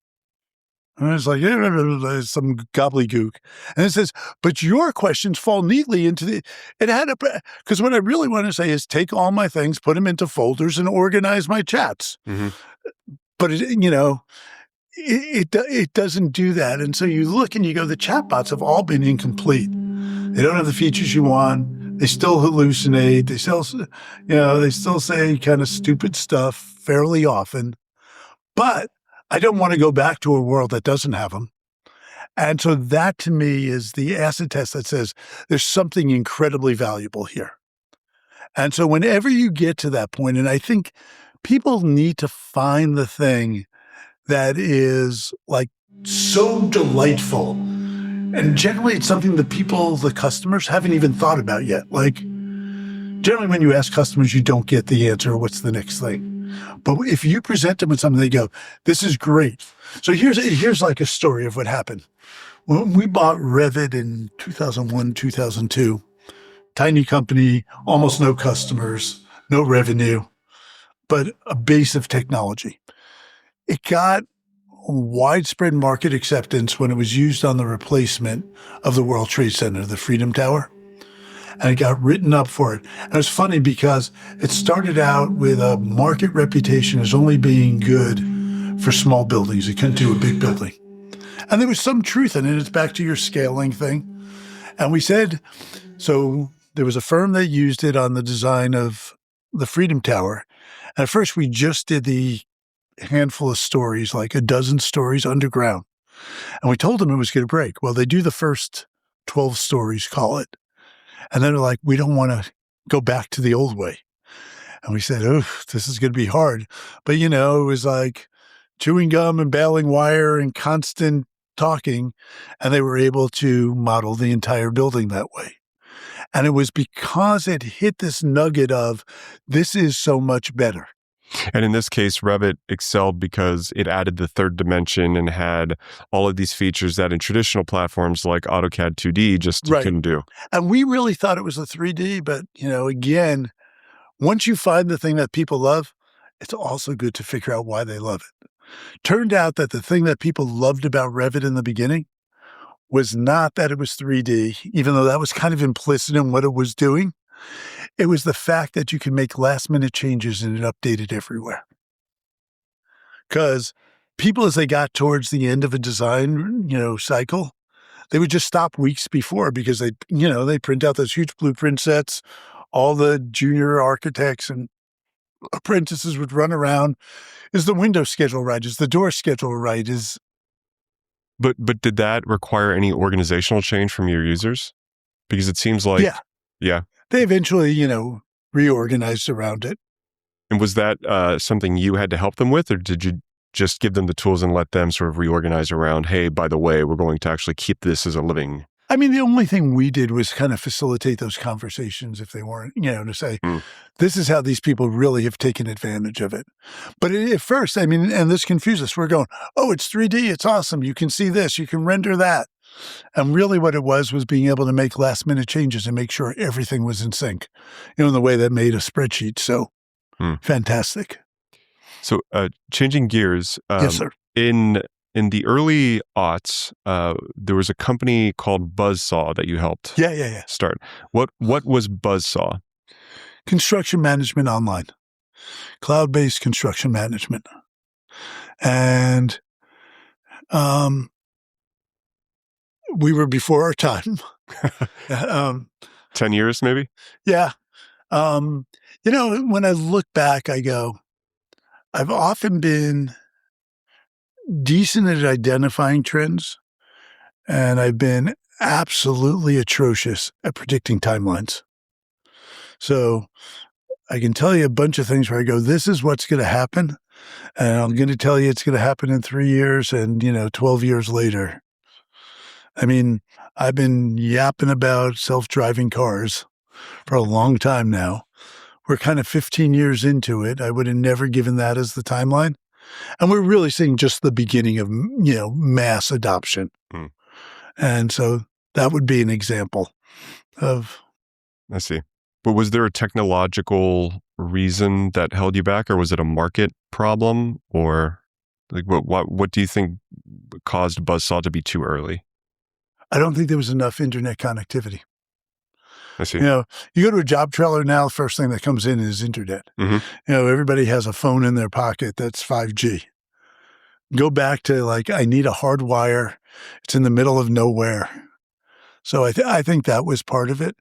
And it's like, some gobbledygook. And it says, but your questions fall neatly into because what I really want to say is take all my things, put them into folders, and organize my chats. Mm-hmm. But, it doesn't do that. And so you look and you go, the chatbots have all been incomplete. They don't have the features you want. They still hallucinate. They still say kind of stupid stuff fairly often. But I don't want to go back to a world that doesn't have them. And so that to me is the acid test that says there's something incredibly valuable here. And so whenever you get to that point, and I think people need to find the thing that is like so delightful. And generally it's something that the customers haven't even thought about yet. Like generally when you ask customers, you don't get the answer, what's the next thing? But if you present them with something, they go, this is great. So here's like a story of what happened. When we bought Revit in 2001, 2002, tiny company, almost no customers, no revenue, but a base of technology. It got widespread market acceptance when it was used on the replacement of the World Trade Center, the Freedom Tower. And it got written up for it. And it was funny because it started out with a market reputation as only being good for small buildings. It couldn't do a big building. And there was some truth in it. It's back to your scaling thing. And we said, so there was a firm that used it on the design of the Freedom Tower. And at first we just did the handful of stories, like a dozen stories underground. And we told them it was going to break. Well, they do the first 12 stories, call it. And then they're like, we don't want to go back to the old way. And we said, oh, this is going to be hard. But, it was like chewing gum and baling wire and constant talking. And they were able to model the entire building that way. And it was because it hit this nugget of this is so much better. And in this case, Revit excelled because it added the third dimension and had all of these features that in traditional platforms like AutoCAD 2D just couldn't do. And we really thought it was a 3D, but, again, once you find the thing that people love, it's also good to figure out why they love it. Turned out that the thing that people loved about Revit in the beginning was not that it was 3D, even though that was kind of implicit in what it was doing. It was the fact that you could make last-minute changes and it updated everywhere. Because people, as they got towards the end of a design, cycle, they would just stop weeks before because they print out those huge blueprint sets. All the junior architects and apprentices would run around. Is the window schedule right? Is the door schedule right? But did that require any organizational change from your users? Because it seems like yeah. They eventually, reorganized around it. And was that something you had to help them with, or did you just give them the tools and let them sort of reorganize around, hey, by the way, we're going to actually keep this as a living? I mean, the only thing we did was kind of facilitate those conversations if they weren't, to say, this is how these people really have taken advantage of it. But at first, I mean, and this confused us. We're going, oh, it's 3D. It's awesome. You can see this. You can render that. And really what it was being able to make last minute changes and make sure everything was in sync, in the way that made a spreadsheet. So fantastic. So, changing gears, Yes, sir. in the early aughts, there was a company called Buzzsaw that you helped Yeah, yeah, yeah. start. What was Buzzsaw? Construction management online, cloud-based construction management. And um, we were before our time. um, 10 years, maybe? yeah. Um, when I look back, I go, I've often been decent at identifying trends, and I've been absolutely atrocious at predicting timelines. So I can tell you a bunch of things where I go, this is what's going to happen. And I'm going to tell you it's going to happen in 3 years and, 12 years later. I mean, I've been yapping about self-driving cars for a long time now. We're kind of 15 years into it. I would have never given that as the timeline. And we're really seeing just the beginning of, mass adoption. Hmm. And so that would be an example of. I see. But was there a technological reason that held you back, or was it a market problem, or like what do you think caused Buzzsaw to be too early? I don't think there was enough internet connectivity. I see. You go to a job trailer now, the first thing that comes in is internet. Hmm. Everybody has a phone in their pocket that's 5G. Go back to I need a hard wire. It's in the middle of nowhere. So I think that was part of it.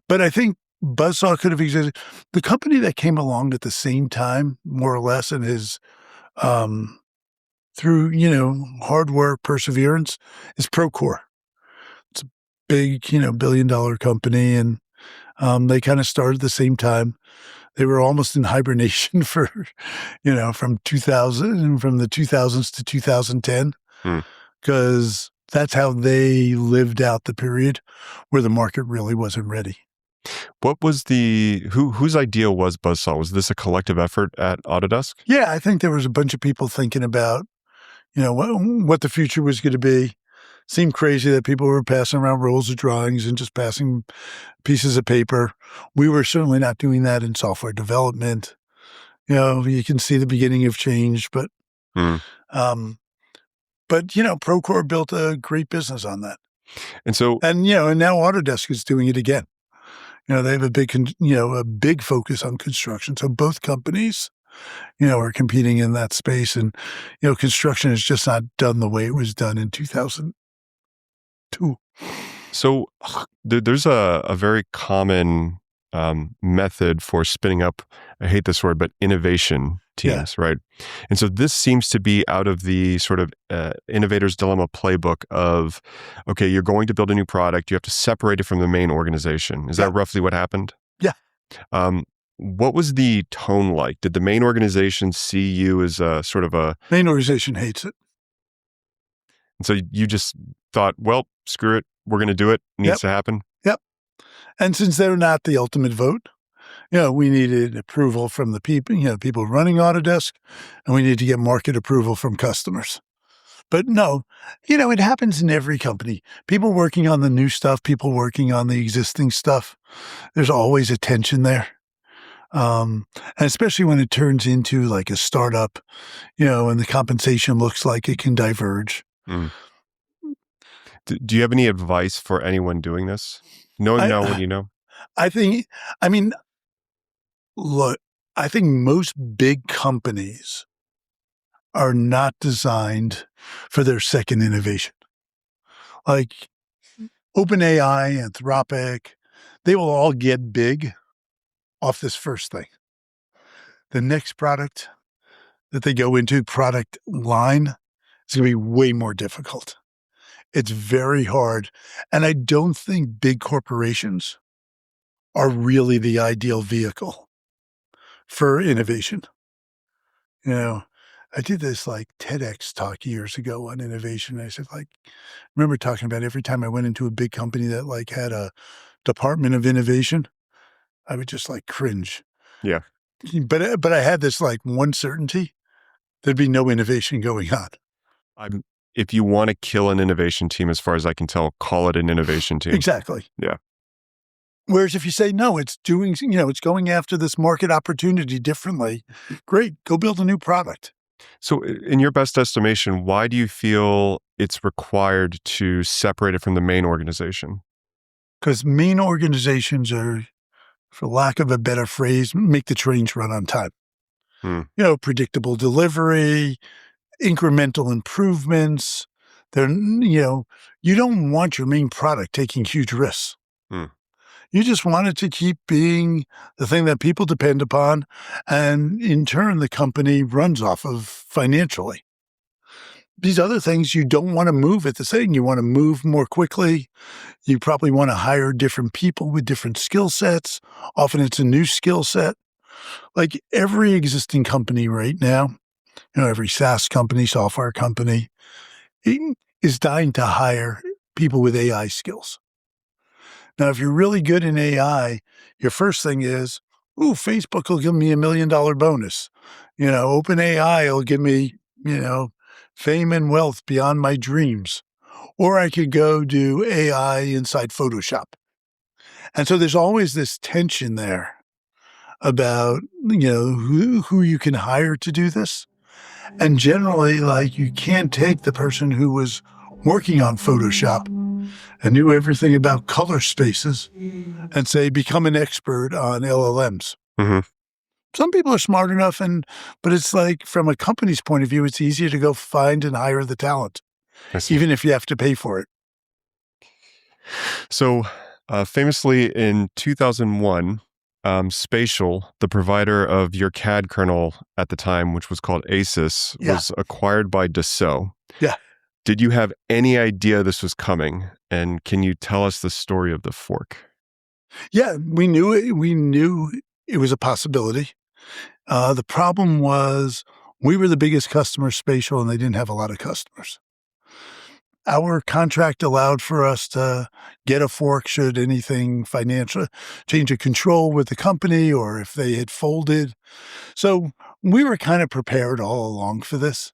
But I think Buzzsaw could have existed. The company that came along at the same time, more or less, and is through hard work, perseverance, is Procore. It's a big, billion-dollar company, and they kind of started at the same time. They were almost in hibernation for, from 2000, from the 2000s to 2010, because that's how they lived out the period where the market really wasn't ready. What was whose idea was Buzzsaw? Was this a collective effort at Autodesk? Yeah, I think there was a bunch of people thinking about, what the future was going to be. Seemed crazy that people were passing around rolls of drawings and just passing pieces of paper. We were certainly not doing that in software development. You can see the beginning of change, but Procore built a great business on that. And so, and now Autodesk is doing it again. They have a big focus on construction. So both companies, are competing in that space, and construction is just not done the way it was done in 2002. So there's a very common method for spinning up, I hate this word, but innovation teams, right? And so this seems to be out of the sort of innovator's dilemma playbook of, okay, you're going to build a new product, you have to separate it from the main organization. Is that roughly what happened? Yeah. What was the tone like? Did the main organization see you as a sort of a... Main organization hates it. And so you just thought, well, screw it. We're going to do it. It needs to happen. Yep. And since they're not the ultimate vote, we needed approval from the people, people running Autodesk, and we need to get market approval from customers. But no, it happens in every company. People working on the new stuff, people working on the existing stuff. There's always a tension there. And especially when it turns into like a startup, and the compensation looks like it can diverge. Do you have any advice for anyone doing this? Knowing now what you know? Look, I think most big companies are not designed for their second innovation. Like OpenAI, Anthropic, they will all get big off this first thing. The next product that they go into, product line, is going to be way more difficult. It's very hard. And I don't think big corporations are really the ideal vehicle for innovation. I did this TEDx talk years ago on innovation. I said, remember talking about every time I went into a big company that had a department of innovation, I would just cringe. Yeah. But I had this one certainty, there'd be no innovation going on. If you want to kill an innovation team, as far as I can tell, call it an innovation team. Exactly. Yeah. Whereas if you say, no, it's doing, it's going after this market opportunity differently, great, go build a new product. So, in your best estimation, why do you feel it's required to separate it from the main organization? Because main organizations are, for lack of a better phrase, make the trains run on time. Hmm. Predictable delivery, incremental improvements. You don't want your main product taking huge risks. Hmm. You just want it to keep being the thing that people depend upon. And in turn, the company runs off of financially. These other things you don't want to move at the same. You want to move more quickly. You probably want to hire different people with different skill sets. Often it's a new skill set. Like every existing company right now, every SaaS company, software company is dying to hire people with AI skills. Now, if you're really good in AI, your first thing is, ooh, Facebook will give me $1 million bonus. OpenAI will give me, fame and wealth beyond my dreams. Or I could go do AI inside Photoshop. And so there's always this tension there about, who you can hire to do this. And generally, like, you can't take the person who was working on Photoshop and knew everything about color spaces and say, become an expert on LLMs. Mm-hmm. Some people are smart enough, but it's like, from a company's point of view, it's easier to go find and hire the talent, I see. even if you have to pay for it. So, famously in 2001, Spatial, the provider of your CAD kernel at the time, which was called ASUS, Yeah. was acquired by Dassault. Yeah. Did you have any idea this was coming? And can you tell us the story of the fork? Yeah, we knew it. We knew it was a possibility. The problem was we were the biggest customer, Spatial, and they didn't have a lot of customers. Our contract allowed for us to get a fork should anything financial change of control with the company or if they had folded. So we were kind of prepared all along for this.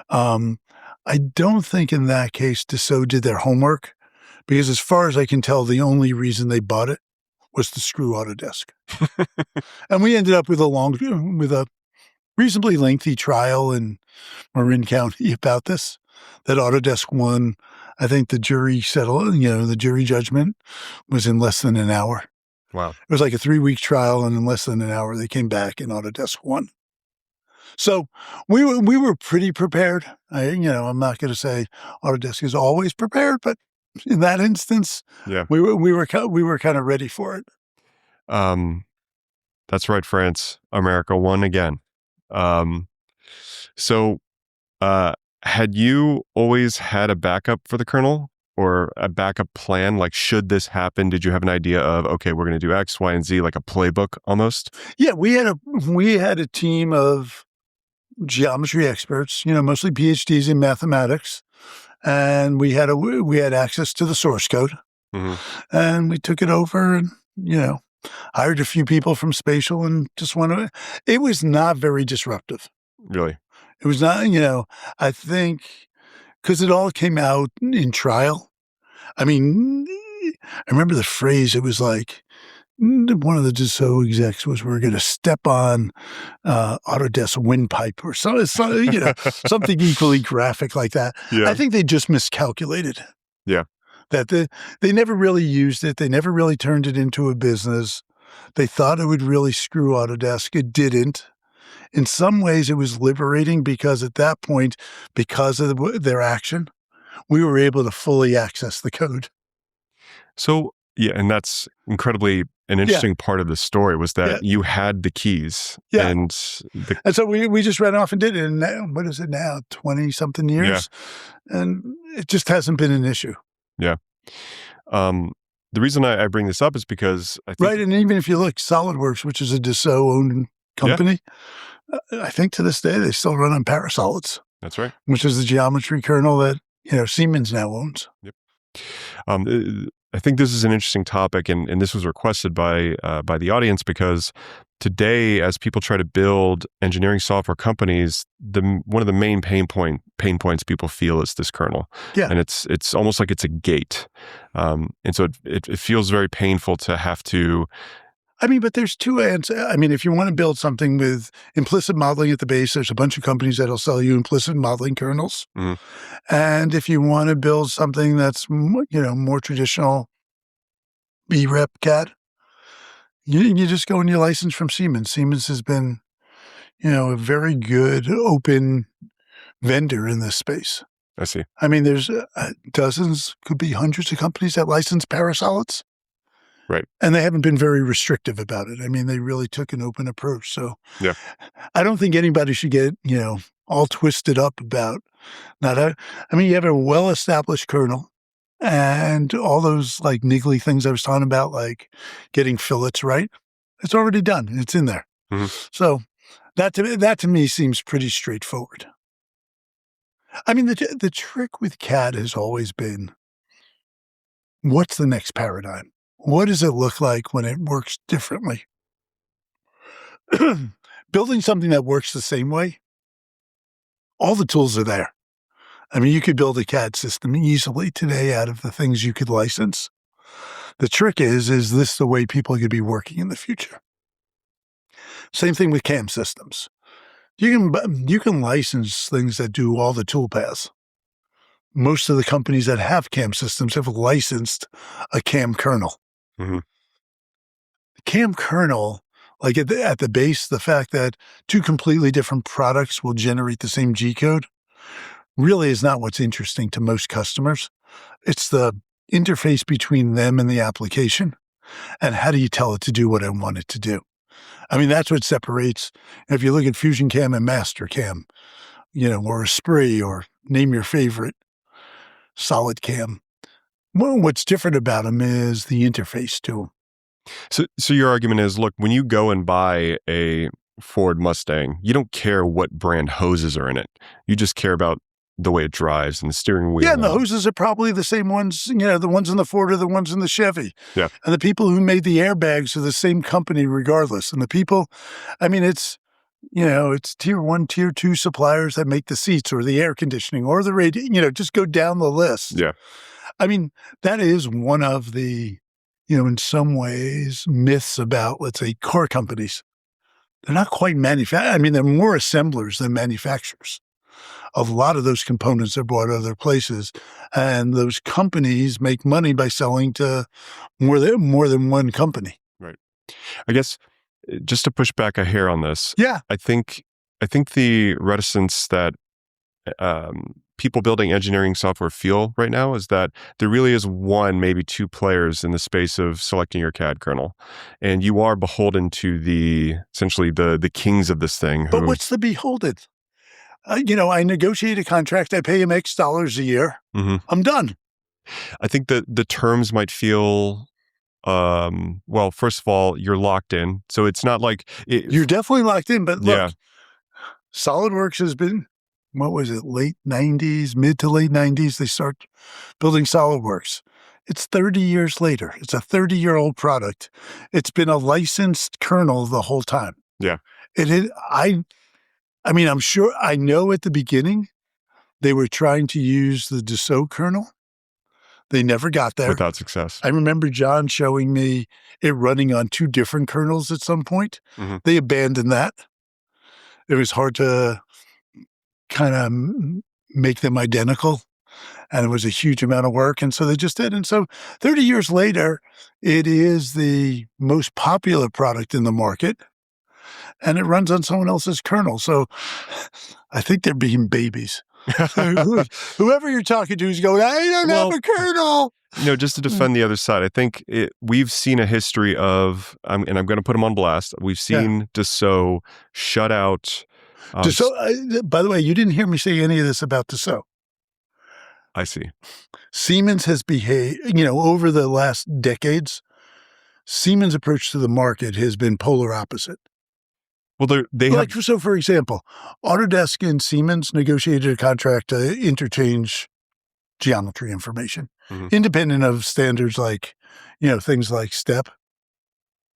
I don't think in that case Dassault did their homework because as far as I can tell, the only reason they bought it was to screw Autodesk. And we ended up with a reasonably lengthy trial in Marin County about this, that Autodesk won. I think the jury settled, the jury judgment was in less than an hour. Wow. It was like a 3-week trial, and in less than an hour, they came back and Autodesk won. So we were pretty prepared. I'm not going to say Autodesk is always prepared, but in that instance, Yeah. we were kind of ready for it. That's right, France. America won again. So, had you always had a backup for the kernel or a backup plan? Like, should this happen, did you have an idea of, okay, we're going to do X, Y, and Z, like a playbook almost? Yeah, we had a team of geometry experts, mostly PhDs in mathematics, and we had access to the source code, and we took it over and hired a few people from Spatial and just went away. It was not very disruptive. Really? It was not, I think, because it all came out in trial. I mean, I remember the phrase, it was like, one of the Dassault execs was, we're going to step on Autodesk windpipe or something equally graphic like that. Yeah. I think they just miscalculated. Yeah. That they never really used it. They never really turned it into a business. They thought it would really screw Autodesk. It didn't. In some ways, it was liberating because at that point, because of their action, we were able to fully access the code. So, yeah, and that's incredibly an interesting part of the story was that you had the keys. Yeah. And so we just ran off and did it. And now, what is it now? 20-something years? Yeah. And it just hasn't been an issue. Yeah. The reason I bring this up is because I think... Right, and even if you look, SolidWorks, which is a Dassault-owned company, I think to this day they still run on Parasolids. That's right. Which is the geometry kernel that Siemens now owns. Yep. I think this is an interesting topic, and this was requested by the audience because today, as people try to build engineering software companies, one of the main pain points people feel is this kernel, Yeah. and it's almost like it's a gate, and so it feels very painful to have to. I mean, but there's two answers. I mean, if you want to build something with implicit modeling at the base, there's a bunch of companies that'll sell you implicit modeling kernels. Mhm, And if you want to build something that's, more traditional BREP CAD, you just go and you license from Siemens. Siemens has been, a very good open vendor in this space. I see. I mean, there's dozens, could be hundreds of companies that license parasolids. Right. And they haven't been very restrictive about it. I mean, they really took an open approach. So Yeah. I don't think anybody should get, all twisted up about not. I mean, you have a well-established kernel and all those like niggly things I was talking about, like getting fillets right. It's already done. It's in there. Mhm. So that to me seems pretty straightforward. I mean, the trick with CAD has always been, what's the next paradigm? What does it look like when it works differently? Building something that works the same way, all the tools are there. I mean, you could build a CAD system easily today out of the things you could license. The trick is this the way people are going to be working in the future? Same thing with CAM systems. You can license things that do all the tool paths. Most of the companies that have CAM systems have licensed a CAM kernel. Mhm. CAM kernel, like at the base, the fact that two completely different products will generate the same G code really is not what's interesting to most customers. It's the interface between them and the application, and how do you tell it to do what I want it to do? I mean, that's what separates. If you look at Fusion Cam and Master Cam, or Esprit, or name your favorite solid cam. Well, what's different about them is the interface to them. So your argument is, look, when you go and buy a Ford Mustang, you don't care what brand hoses are in it. You just care about the way it drives and the steering wheel. Yeah, and the hoses are probably the same ones, the ones in the Ford are the ones in the Chevy. Yeah. And the people who made the airbags are the same company regardless. And the people, I mean, it's tier 1, tier 2 suppliers that make the seats or the air conditioning or the radio, just go down the list. Yeah. I mean, that is one of the, in some ways, myths about, let's say, car companies. They're not quite I mean, they're more assemblers than manufacturers. A lot of those components are bought other places, and those companies make money by selling to more than one company. Right. I guess just to push back a hair on this, Yeah. I think the reticence that people building engineering software feel right now is that there really is one, maybe two players in the space of selecting your CAD kernel, and you are beholden to essentially the kings of this thing. But what's the beholden? I negotiate a contract. I pay him X dollars a year. Mhm. I'm done. I think that the terms might feel. Well, first of all, you're locked in, so it's not like You're definitely locked in. But look, Yeah. SolidWorks has been, what was it, late 90s, mid to late 90s, they start building SolidWorks. It's 30 years later. It's a 30-year-old product. It's been a licensed kernel the whole time. Yeah. I mean, I'm sure, I know at the beginning they were trying to use the Dassault kernel. They never got there. Without success. I remember John showing me it running on two different kernels at some point. Mhm. They abandoned that. It was hard to kind of make them identical, and it was a huge amount of work, and so they just did. And so 30 years later, it is the most popular product in the market, and it runs on someone else's kernel. So I think they're being babies. Whoever you're talking to is going, I don't have a kernel. Just to defend the other side, I think we've seen a history of, and I'm going to put them on blast. We've seen Dassault shut out. Dassault, by the way, you didn't hear me say any of this about Dassault. I see. Siemens has behaved, over the last decades, Siemens' approach to the market has been polar opposite. Well, So for example, Autodesk and Siemens negotiated a contract to interchange geometry information, Mhm. independent of standards like, things like STEP.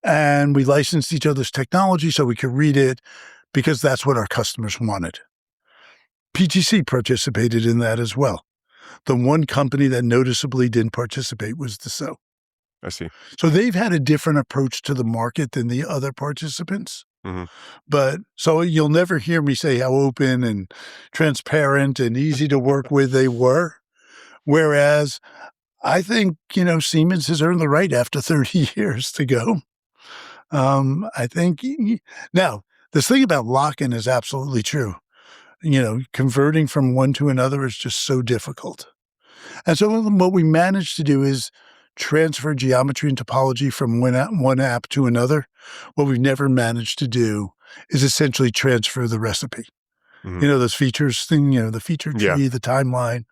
And we licensed each other's technology so we could read it because that's what our customers wanted. PTC participated in that as well. The one company that noticeably didn't participate was Dassault. I see. So they've had a different approach to the market than the other participants. Mhm. But so you'll never hear me say how open and transparent and easy to work with they were. Whereas I think, Siemens has earned the right after 30 years to go. I think now this thing about lock-in is absolutely true. Converting from one to another is just so difficult. And so what we managed to do is transfer geometry and topology from one app to another. What we've never managed to do is essentially transfer the recipe. Mhm. Those features thing, the feature Yeah. tree, the timeline,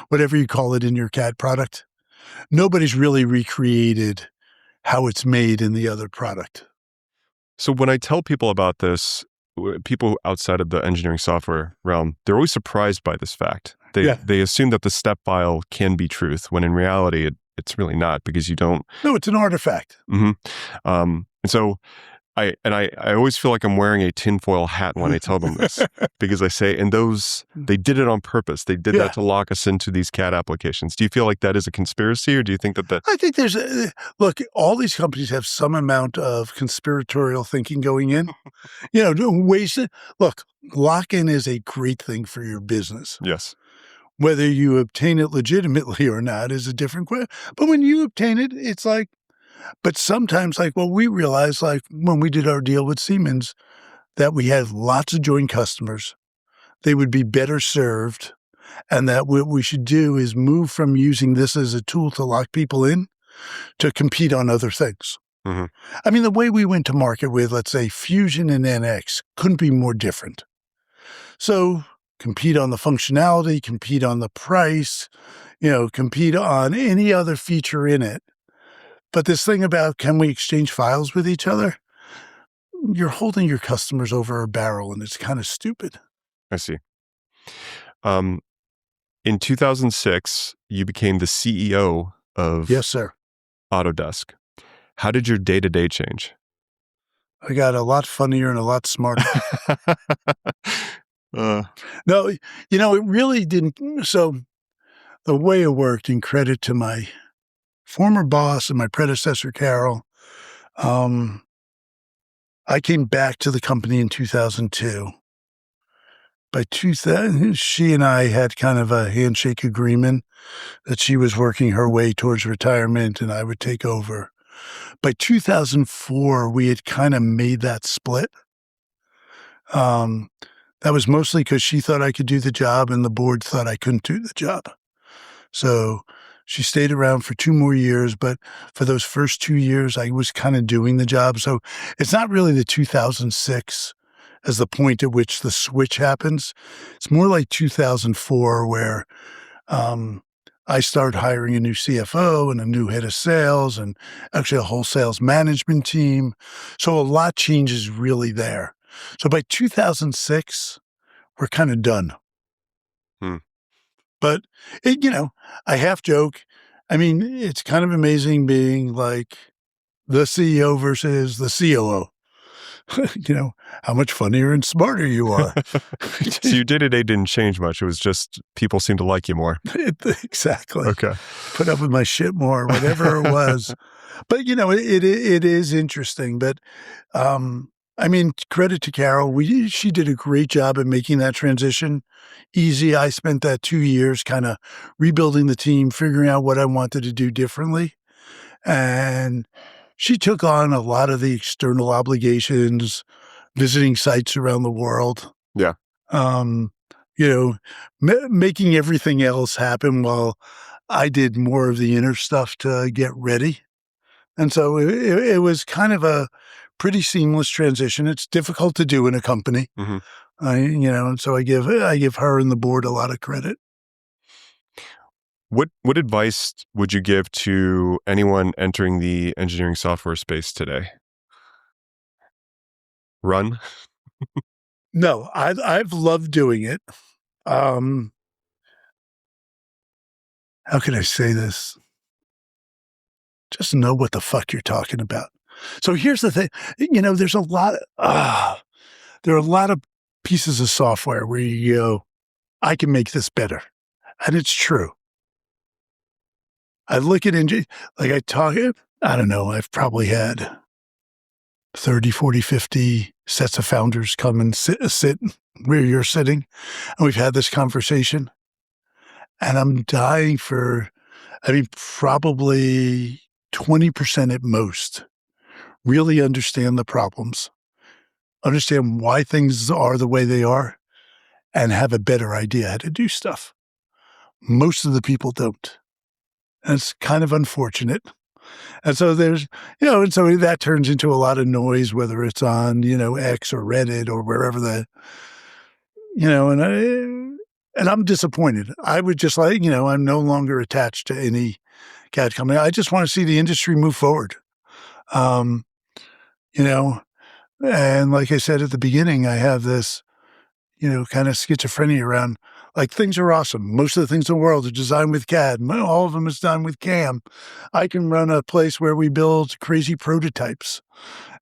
whatever you call it in your CAD product. Nobody's really recreated how it's made in the other product. So when I tell people about this, people outside of the engineering software realm, they're always surprised by this fact. They Yeah. they assume that the step file can be truth, when in reality it's really not, because you don't. No, it's an artifact. Mhm. And so I always feel like I'm wearing a tinfoil hat when I tell them this, because I say, and they did it on purpose. They did Yeah. that to lock us into these CAD applications. Do you feel like that is a conspiracy, or do you think that? I think there's look, all these companies have some amount of conspiratorial thinking going in. Ways to look, lock-in is a great thing for your business. Yes. Whether you obtain it legitimately or not is a different question. But when you obtain it, it's like, but sometimes we realized when we did our deal with Siemens that we had lots of joint customers. They would be better served. And that what we should do is move from using this as a tool to lock people in to compete on other things. Mhm. I mean, the way we went to market with, let's say, Fusion and NX couldn't be more different. So compete on the functionality, compete on the price, compete on any other feature in it. But this thing about can we exchange files with each other? You're holding your customers over a barrel, and it's kind of stupid. I see. Um, in 2006, you became the CEO of Yes, sir. Autodesk. How did your day-to-day change? I got a lot funnier and a lot smarter. uh, No, it really didn't. So the way it worked, in credit to my former boss and my predecessor, Carol, um, I came back to the company in 2002. By 2000, she and I had kind of a handshake agreement that she was working her way towards retirement and I would take over. By 2004, we had kind of made that split. Um, that was mostly because she thought I could do the job and the board thought I couldn't do the job. So she stayed around for 2 more years, but for those first 2 years, I was kind of doing the job. So it's not really the 2006 as the point at which the switch happens. It's more like 2004 where um, I started hiring a new CFO and a new head of sales and actually a whole sales management team. So a lot changes really there. So by 2006, we're kind of done. hmm. But, I half joke. I mean, it's kind of amazing being like the CEO versus the COO. How much funnier and smarter you are. So your day-to-day didn't change much. It was just people seemed to like you more. Exactly. Okay. Put up with my shit more, whatever it was. But, it is interesting. But, I mean, credit to Carol. She did a great job at making that transition easy. I spent that 2 years kind of rebuilding the team, figuring out what I wanted to do differently. And she took on a lot of the external obligations, visiting sites around the world, Yeah. um, you know, making everything else happen while I did more of the inner stuff to get ready. And so it was kind of a pretty seamless transition. It's difficult to do in a company. hmm And so I give her and the board a lot of credit. What advice would you give to anyone entering the engineering software space today? Run. No, I've loved doing it. Um, how can I say this? Just know what the fuck you're talking about. So here's the thing, there's a lot there are a lot of pieces of software where you go, I can make this better. And it's true. I look at like I don't know, I've probably had 30, 40, 50 sets of founders come and sit where you're sitting. And we've had this conversation. And I'm dying probably 20% at most really understand the problems, understand why things are the way they are, and have a better idea how to do stuff. Most of the people don't. And it's kind of unfortunate. And so and so that turns into a lot of noise, whether it's on, X or Reddit or wherever and I'm disappointed. I would just I'm no longer attached to any CAD company. I just want to see the industry move forward. Um, and like I said at the beginning, I have this, kind of schizophrenia around like things are awesome. Most of the things in the world are designed with CAD. All of them is done with CAM. I can run a place where we build crazy prototypes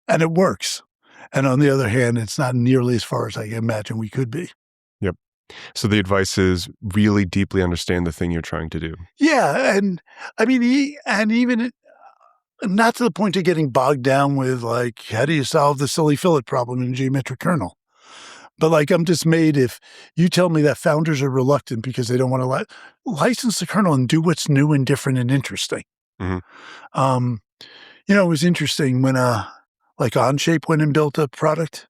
and it works. And on the other hand, it's not nearly as far as I imagine we could be. Yep. So the advice is really deeply understand the thing you're trying to do. Yeah. And I mean, and even not to the point of getting bogged down with like, how do you solve the silly fillet problem in a geometric kernel? But like, I'm dismayed if you tell me that founders are reluctant because they don't want to license the kernel and do what's new and different and interesting. Mm-hmm. It was interesting when like Onshape went and built a product.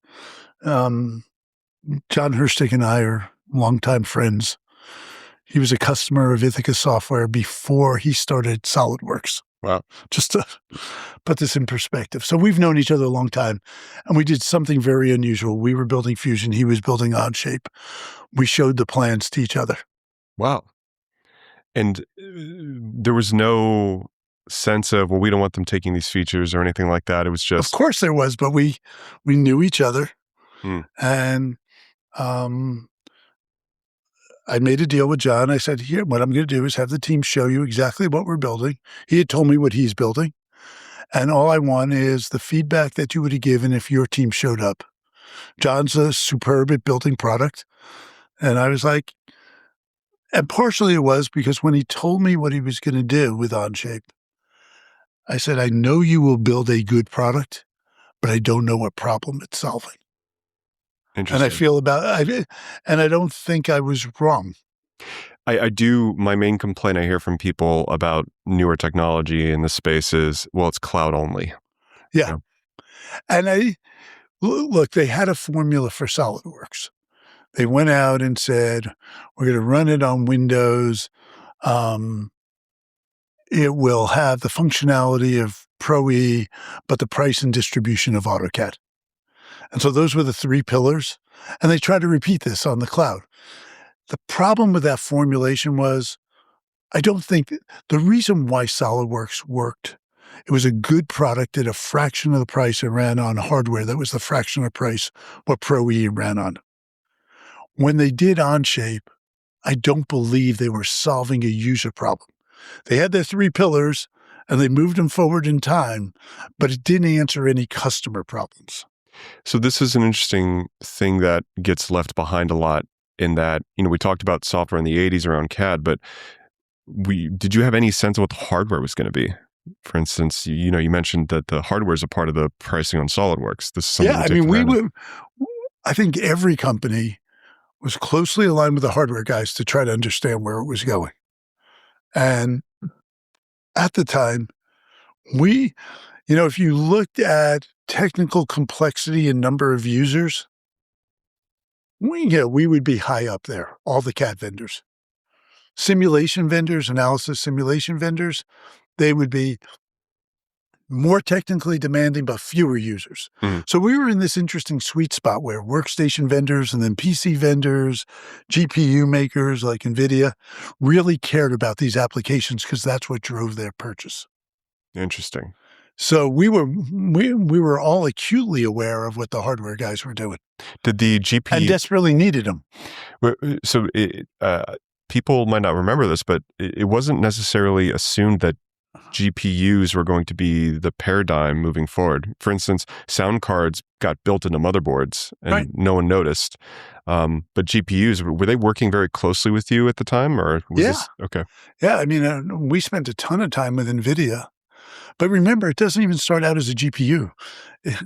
John Herstick and I are longtime friends. He was a customer of Ithaca Software before he started SolidWorks. Wow. Just to put this in perspective. So we've known each other a long time, and we did something very unusual. We were building Fusion. He was building Onshape. We showed the plans to each other. Wow. And there was no sense of, well, we don't want them taking these features or anything like that. It was just... Of course there was, but we knew each other. And I made a deal with John. I said, here, what I'm going to do is have the team show you exactly what we're building. He had told me what he's building. And all I want is the feedback that you would have given if your team showed up. John's superb at building product. And I was like, and partially it was because when he told me what he was going to do with Onshape, I said, I know you will build a good product, but I don't know what problem it's solving. And I feel and I don't think I was wrong. I do. My main complaint I hear from people about newer technology in the space is, well, it's cloud only. Yeah. And look, they had a formula for SolidWorks. They went out and said, we're going to run it on Windows. It will have the functionality of Pro E, but the price and distribution of AutoCAD. And so those were the three pillars. And they tried to repeat this on the cloud. The problem with that formulation was, I don't think the reason why SolidWorks worked, it was a good product at a fraction of the price it ran on hardware. That was the fraction of the price what Pro E ran on. When they did Onshape, I don't believe they were solving a user problem. They had their three pillars and they moved them forward in time, but it didn't answer any customer problems. So this is an interesting thing that gets left behind a lot in that, we talked about software in the 80s around CAD, but did you have any sense of what the hardware was going to be? For instance, you mentioned that the hardware is a part of the pricing on SolidWorks. This is something I think every company was closely aligned with the hardware guys to try to understand where it was going. And at the time, if you looked at technical complexity and number of users, we would be high up there, all the CAD vendors. Simulation vendors, analysis simulation vendors, they would be more technically demanding, but fewer users. Mm-hmm. So we were in this interesting sweet spot where workstation vendors and then PC vendors, GPU makers like NVIDIA really cared about these applications because that's what drove their purchase. Interesting. So we were all acutely aware of what the hardware guys were doing. Did the GPU... And desperately needed them. So people might not remember this, but it wasn't necessarily assumed that GPUs were going to be the paradigm moving forward. For instance, sound cards got built into motherboards and Right. no one noticed. But GPUs, were they working very closely with you at the time, or was Yeah. this okay? Yeah. I mean, we spent a ton of time with NVIDIA. But remember, it doesn't even start out as a GPU.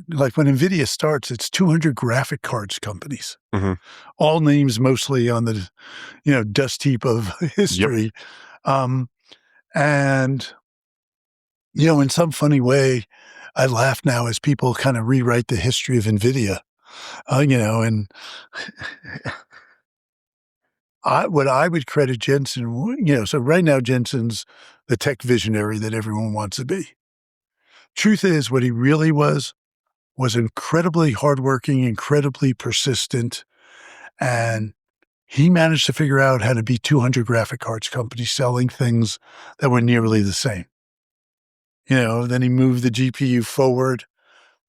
Like when NVIDIA starts, it's 200 graphic cards companies, Hmm. all names mostly on the, dust heap of Yep. history. Um, and, in some funny way, I laugh now as people kind of rewrite the history of NVIDIA, and what I would credit Jensen, so right now Jensen's the tech visionary that everyone wants to be. Truth is, what he really was incredibly hardworking, incredibly persistent, and he managed to figure out how to be 200 graphic cards companies selling things that were nearly the same. Then he moved the GPU forward.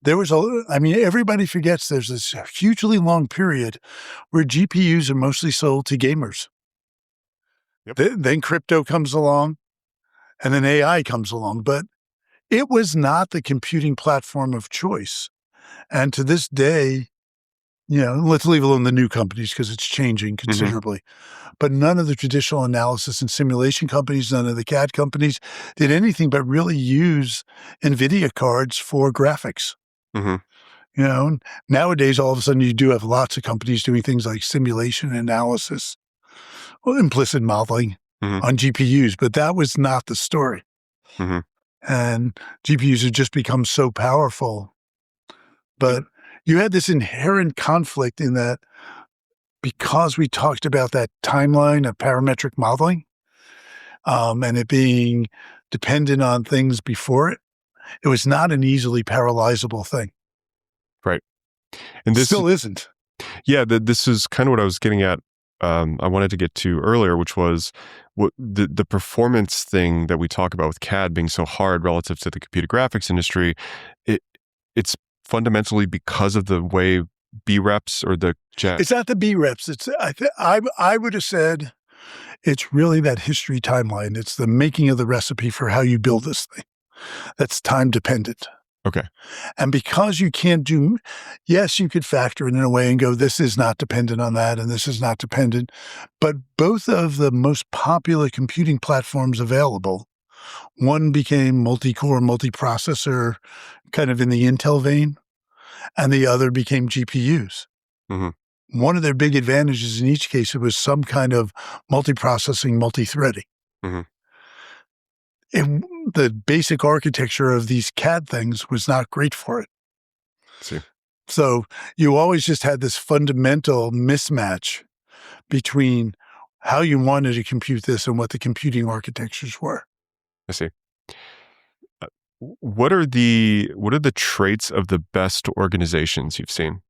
Everybody forgets there's this hugely long period where GPUs are mostly sold to gamers. Yep. Then crypto comes along and then AI comes along, but it was not the computing platform of choice. And to this day, let's leave alone the new companies because it's changing considerably. But none of the traditional analysis and simulation companies, none of the CAD companies did anything but really use NVIDIA cards for graphics. Hmm. Nowadays, all of a sudden, you do have lots of companies doing things like simulation analysis, well, implicit modeling Hmm. on GPUs, but that was not the story. Hmm. And GPUs have just become so powerful. But you had this inherent conflict in that because we talked about that timeline of parametric modeling, and it being dependent on things before it, it was not an easily parallelizable thing. Right. And this, Still isn't. yeah, this is kind of what I was getting at. I wanted to get to earlier, which was what the performance thing that we talk about with CAD being so hard relative to the computer graphics industry. It's fundamentally because of the way B reps or the jet. It's not the B reps. I would have said it's really that history timeline. It's the making of the recipe for how you build this thing. That's time dependent. Okay. And because you can't yes, you could factor it in a way and go, this is not dependent on that and this is not dependent. But both of the most popular computing platforms available, one became multi-core, multi-processor, kind of in the Intel vein, and the other became GPUs. Hmm. One of their big advantages in each case, it was some kind of multi-processing, multi-threading. Hmm. The basic architecture of these CAD things was not great for it. See. So you always just had this fundamental mismatch between how you wanted to compute this and what the computing architectures were. I see. What are the traits of the best organizations you've seen?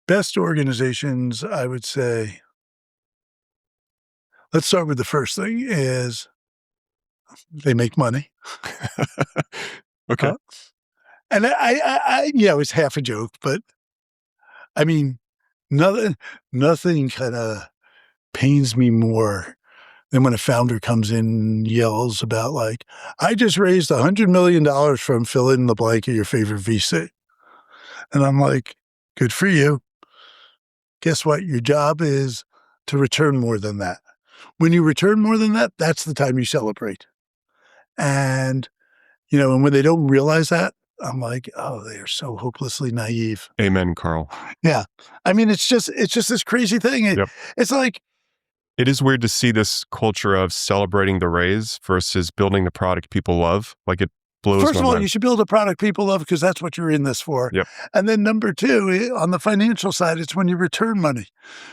Best organizations, I would say, let's start with the first thing is they make money. Okay. And it's half a joke, but I mean, nothing kind of pains me more than when a founder comes in and yells about like, I just raised $100 million from fill in the blank of your favorite VC. And I'm like, good for you. Guess what? Your job is to return more than that. When you return more than that, that's the time you celebrate. And, and when they don't realize that, I'm like, oh, they are so hopelessly naive. Amen, Carl. Yeah. I mean, it's just this crazy thing. Yep. It's like, it is weird to see this culture of celebrating the raise versus building the product people love. Like it blows first my of all, mind. you should build a product people love because that's what you're in this for. Yep. And then number two, on the financial side, it's when you return money.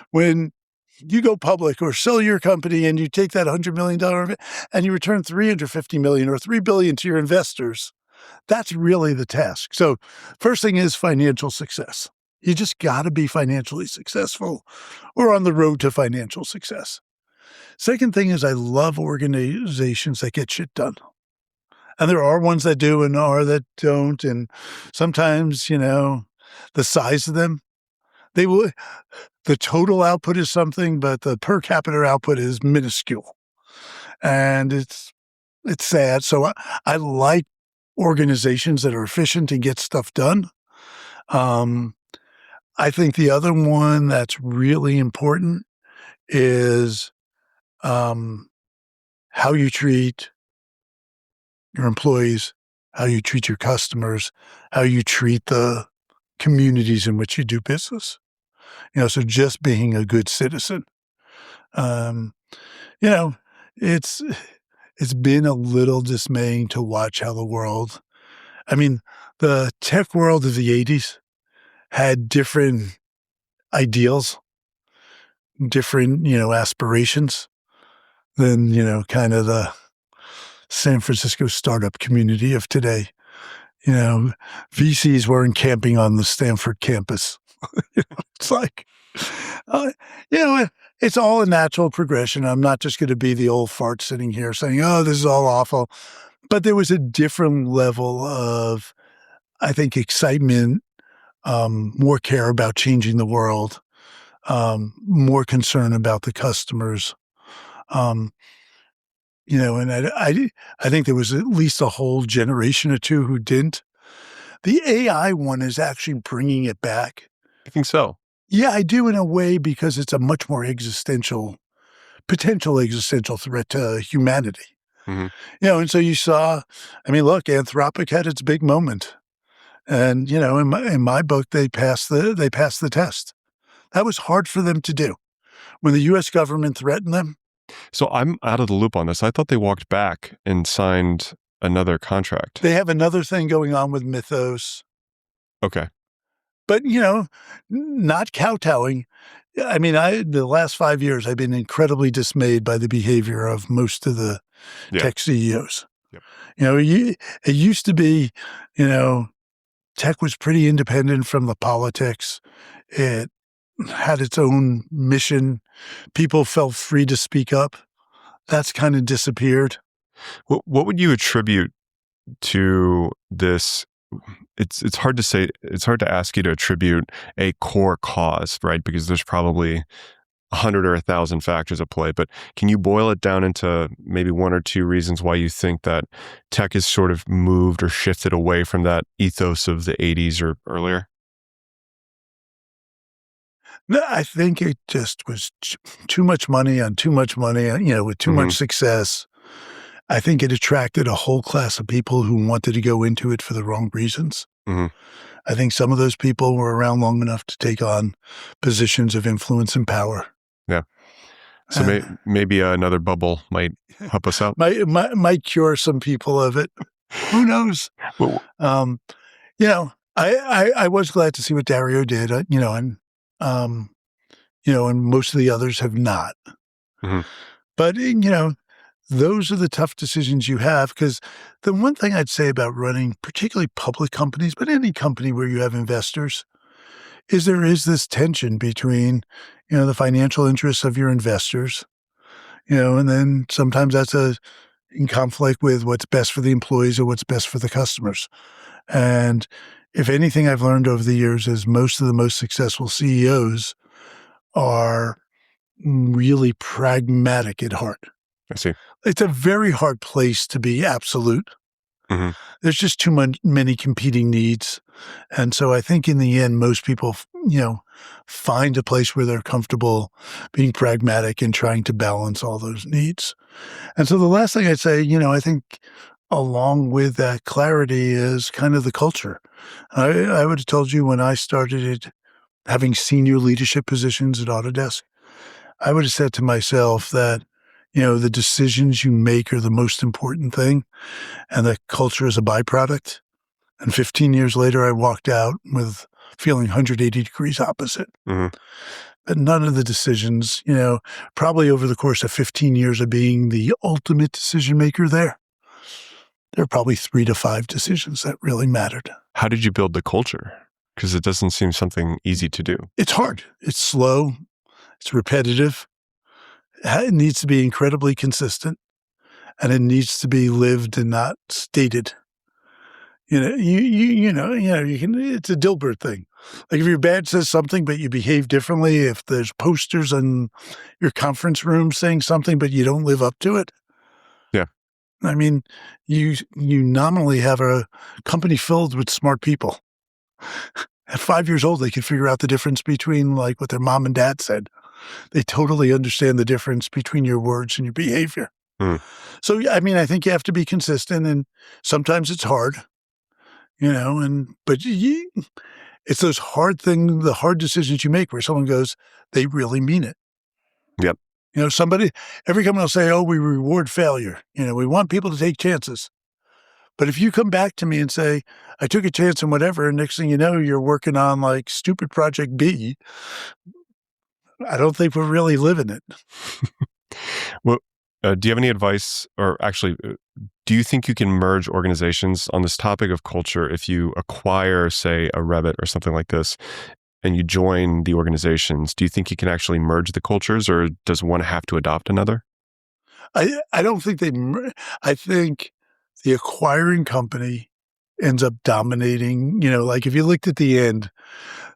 When you go public or sell your company and you take that $100 million and you return $350 million or $3 billion to your investors, that's really the task. So first thing is financial success. You just got to be financially successful or on the road to financial success. Second thing is I love organizations that get shit done. And there are ones that do and are that don't. And sometimes, the size of them, They will. The total output is something, but the per capita output is minuscule, and it's sad. So I like organizations that are efficient and get stuff done. Um, I think the other one that's really important is um, how you treat your employees, how you treat your customers, how you treat the communities in which you do business. So just being a good citizen. Um, you know, it's it's been a little dismaying to watch how the world. I mean, the tech world of the '80s had different ideals, different aspirations than kind of the San Francisco startup community of today. You know, VCs weren't camping on the Stanford campus. It's like, uh, you know, it's all a natural progression. I'm not just going to be the old fart sitting here saying, oh, this is all awful. But there was a different level of, I think, excitement, more care about changing the world, more concern about the customers. Um, and I think there was at least a whole generation or two who didn't. The AI one is actually bringing it back. I think so. Yeah, I do in a way because it's a much more potential existential threat to humanity. Hmm. And so you saw, look, Anthropic had its big moment. And, in my book, they passed the test. That was hard for them to do. When the U.S. government threatened them. So I'm out of the loop on this. I thought they walked back and signed another contract. They have another thing going on with Mythos. Okay. But, not kowtowing. The last 5 years, I've been incredibly dismayed by the behavior of most of the tech CEOs. Yep. It used to be, tech was pretty independent from the politics. It had its own mission. People felt free to speak up. That's kind of disappeared. What would you attribute to this? It's hard to say. It's hard to ask you to attribute a core cause, right? Because there's probably 100 or 1,000 factors at play. But can you boil it down into maybe one or two reasons why you think that tech has sort of moved or shifted away from that ethos of the '80s or earlier? No, I think it just was too much money on too much money, with too much success. I think it attracted a whole class of people who wanted to go into it for the wrong reasons. Mm-hmm. I think some of those people were around long enough to take on positions of influence and power. Yeah. So maybe another bubble might help us out. Might cure some people of it. Who knows? Well, I was glad to see what Dario did, and most of the others have not. Mm-hmm. But, those are the tough decisions you have, because the one thing I'd say about running particularly public companies, but any company where you have investors, is there is this tension between, the financial interests of your investors, and then sometimes that's in conflict with what's best for the employees or what's best for the customers. And if anything I've learned over the years is most of the most successful CEOs are really pragmatic at heart. I see. It's a very hard place to be absolute. Mm-hmm. There's just many competing needs. And so I think in the end, most people, find a place where they're comfortable being pragmatic and trying to balance all those needs. And so the last thing I'd say, I think along with that clarity is kind of the culture. I would have told you when I started having senior leadership positions at Autodesk, I would have said to myself that, the decisions you make are the most important thing, and the culture is a byproduct. And 15 years later, I walked out with feeling 180 degrees opposite. Mm-hmm. But none of the decisions, probably over the course of 15 years of being the ultimate decision maker there are probably 3 to 5 decisions that really mattered. How did you build the culture? Because it doesn't seem something easy to do. It's hard. It's slow. It's repetitive. It needs to be incredibly consistent, and it needs to be lived and not stated. You can. It's a Dilbert thing. Like if your badge says something, but you behave differently. If there's posters in your conference room saying something, but you don't live up to it. Yeah. I mean, you nominally have a company filled with smart people. At 5 years old, they could figure out the difference between like what their mom and dad said. They totally understand the difference between your words and your behavior. Hmm. So, I mean, I think you have to be consistent, and sometimes it's hard, but it's those the hard decisions you make where someone goes, they really mean it. Yep. Every company will say, oh, we reward failure. We want people to take chances. But if you come back to me and say, I took a chance and whatever, and next thing you know, you're working on like stupid project B, I don't think we're really living it. Well, do you have any advice, or actually, do you think you can merge organizations on this topic of culture if you acquire, say, a Revit or something like this, and you join the organizations? Do you think you can actually merge the cultures, or does one have to adopt another? I don't think I think the acquiring company ends up dominating. Like if you looked at the end,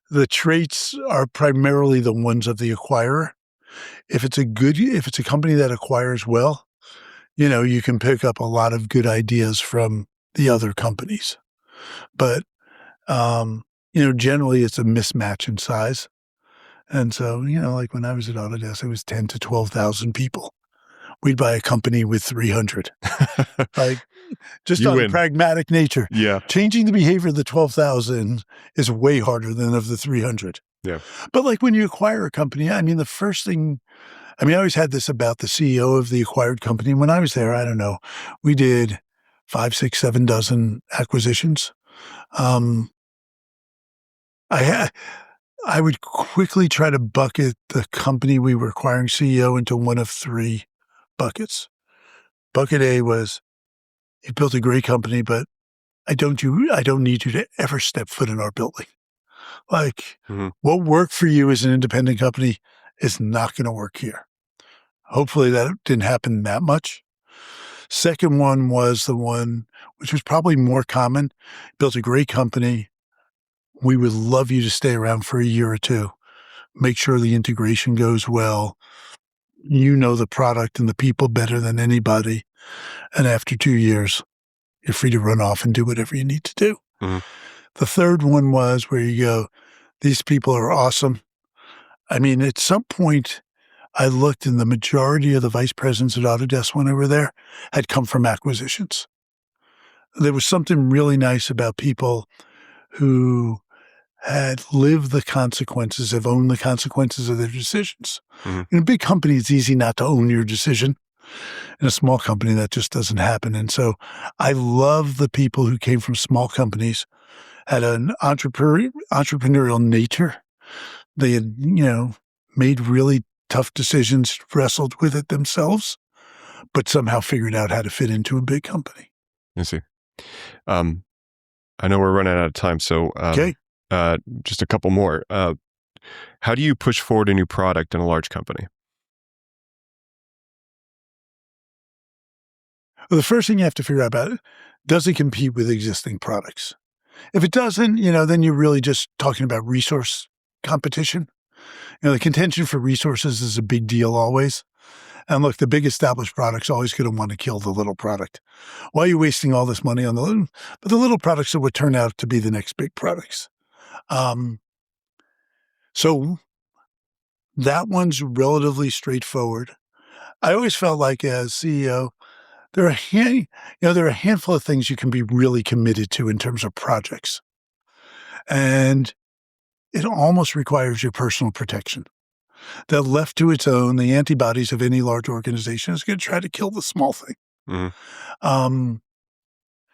the traits are primarily the ones of the acquirer. If it's a company that acquires well, you can pick up a lot of good ideas from the other companies. But, generally it's a mismatch in size. And so, like when I was at Autodesk, it was 10 to 12,000 people. We'd buy a company with 300. Like just You on a win. pragmatic nature. Yeah. Changing the behavior of the 12,000 is way harder than of the 300. Yeah. But like when you acquire a company, I mean, the first thing, I always had this about the CEO of the acquired company. When I was there, I don't know, we did 5, 6, 7 dozen acquisitions. I would quickly try to bucket the company we were acquiring CEO into one of 3 buckets. Bucket A was, you built a great company, but I don't need you to ever step foot in our building. Like what worked for you as an independent company is not going to work here. Hopefully that didn't happen that much. Second one was the one which was probably more common. Built a great company. We would love you to stay around for a year or 2. Make sure the integration goes well. You know the product and the people better than anybody. And after 2 years, you're free to run off and do whatever you need to do. The third one was where you go, these people are awesome. At some point, I looked and the majority of the vice presidents at Autodesk when I were there had come from acquisitions. There was something really nice about people who had lived the consequences, have owned the consequences of their decisions. In a big company, it's easy not to own your decision. In a small company, that just doesn't happen. And so I love the people who came from small companies, had an entrepreneurial nature. They had, made really tough decisions, wrestled with it themselves, but somehow figured out how to fit into a big company. I see. I know we're running out of time, so Okay. Just a couple more. How do you push forward a new product in a large company? Well, the first thing you have to figure out about it, does it compete with existing products? If it doesn't, then you're really just talking about resource competition. The contention for resources is a big deal always. And look, the big established product's always going to want to kill the little product. Why are you wasting all this money on the little? But the little products that would turn out to be the next big products. So that one's relatively straightforward. I always felt like as CEO, there are a handful of things you can be really committed to in terms of projects. And it almost requires your personal protection. That left to its own, the antibodies of any large organization is going to try to kill the small thing.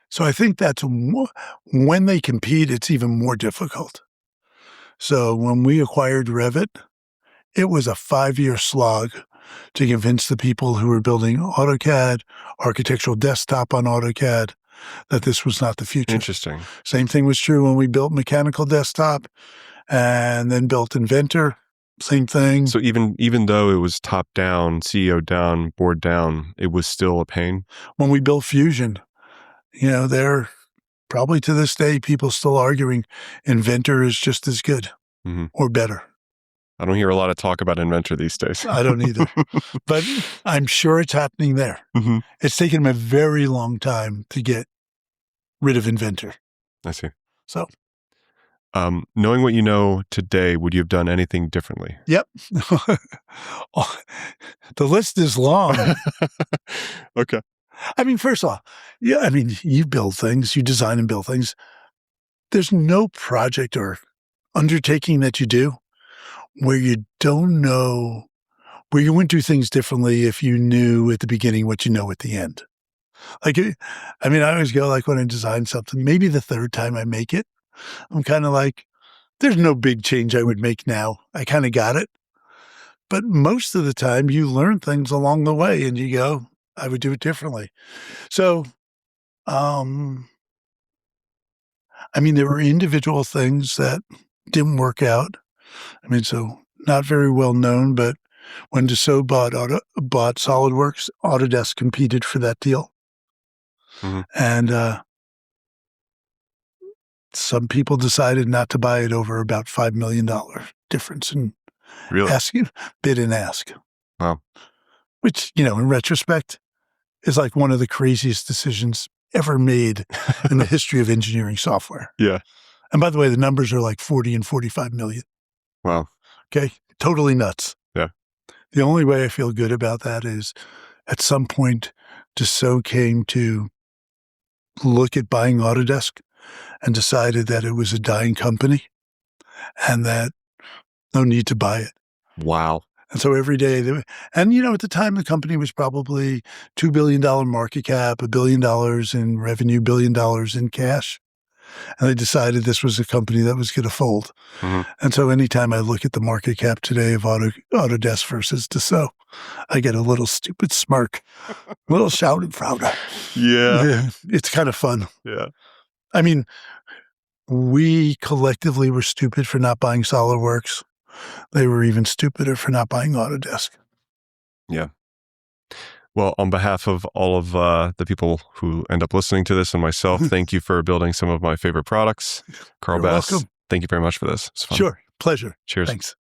So I think that's when they compete, it's even more difficult. So when we acquired Revit, it was a 5-year slog to convince the people who were building AutoCAD, architectural desktop on AutoCAD, that this was not the future. Interesting. Same thing was true when we built mechanical desktop and then built Inventor. Same thing. So even though it was top down, CEO down, board down, it was still a pain? When we built Fusion, probably to this day, people still arguing Inventor is just as good Mhm. or better. I don't hear a lot of talk about Inventor these days. I don't either. But I'm sure it's happening there. Mhm. It's taken them a very long time to get rid of Inventor. I see. So, Knowing what you know today, would you have done anything differently? yep. The list is long. Okay. I mean, first of all, yeah, I mean, you build things, you design and build things. There's no project or undertaking that you do where you don't know, where you wouldn't do things differently if you knew at the beginning what you know at the end. Like, I mean, I always go like when I design something, maybe the third time I make it, I'm kind of like, there's no big change I would make now. I kind of got it. But most of the time you learn things along the way and you go, I would do it differently. So, I mean, there were individual things that didn't work out. I mean, so not very well known, but when Dassault bought SolidWorks, Autodesk competed for that deal. Mhm. And some people decided not to buy it over about $5 million difference in Really? bid and ask. Wow. Which, in retrospect, is like one of the craziest decisions ever made in the history of engineering software. Yeah. And by the way, the numbers are like 40 and 45 million. Wow. Okay. Totally nuts. Yeah. The only way I feel good about that is at some point, Dassault came to look at buying Autodesk and decided that it was a dying company and that no need to buy it. Wow. And so every day, at the time, the company was probably $2 billion market cap, $1 billion in revenue, $1 billion in cash. And they decided this was a company that was going to fold. Mhm. And so anytime I look at the market cap today of Autodesk versus Dassault, I get a little stupid smirk, a little schadenfreude. Yeah. It's kind of fun. Yeah. I mean, we collectively were stupid for not buying SolidWorks. They were even stupider for not buying Autodesk. Yeah. Well, on behalf of all of the people who end up listening to this and myself, thank you for building some of my favorite products. Carl You're Bass, welcome. thank you very much for this. It's fun. Sure. Pleasure. Cheers. Thanks.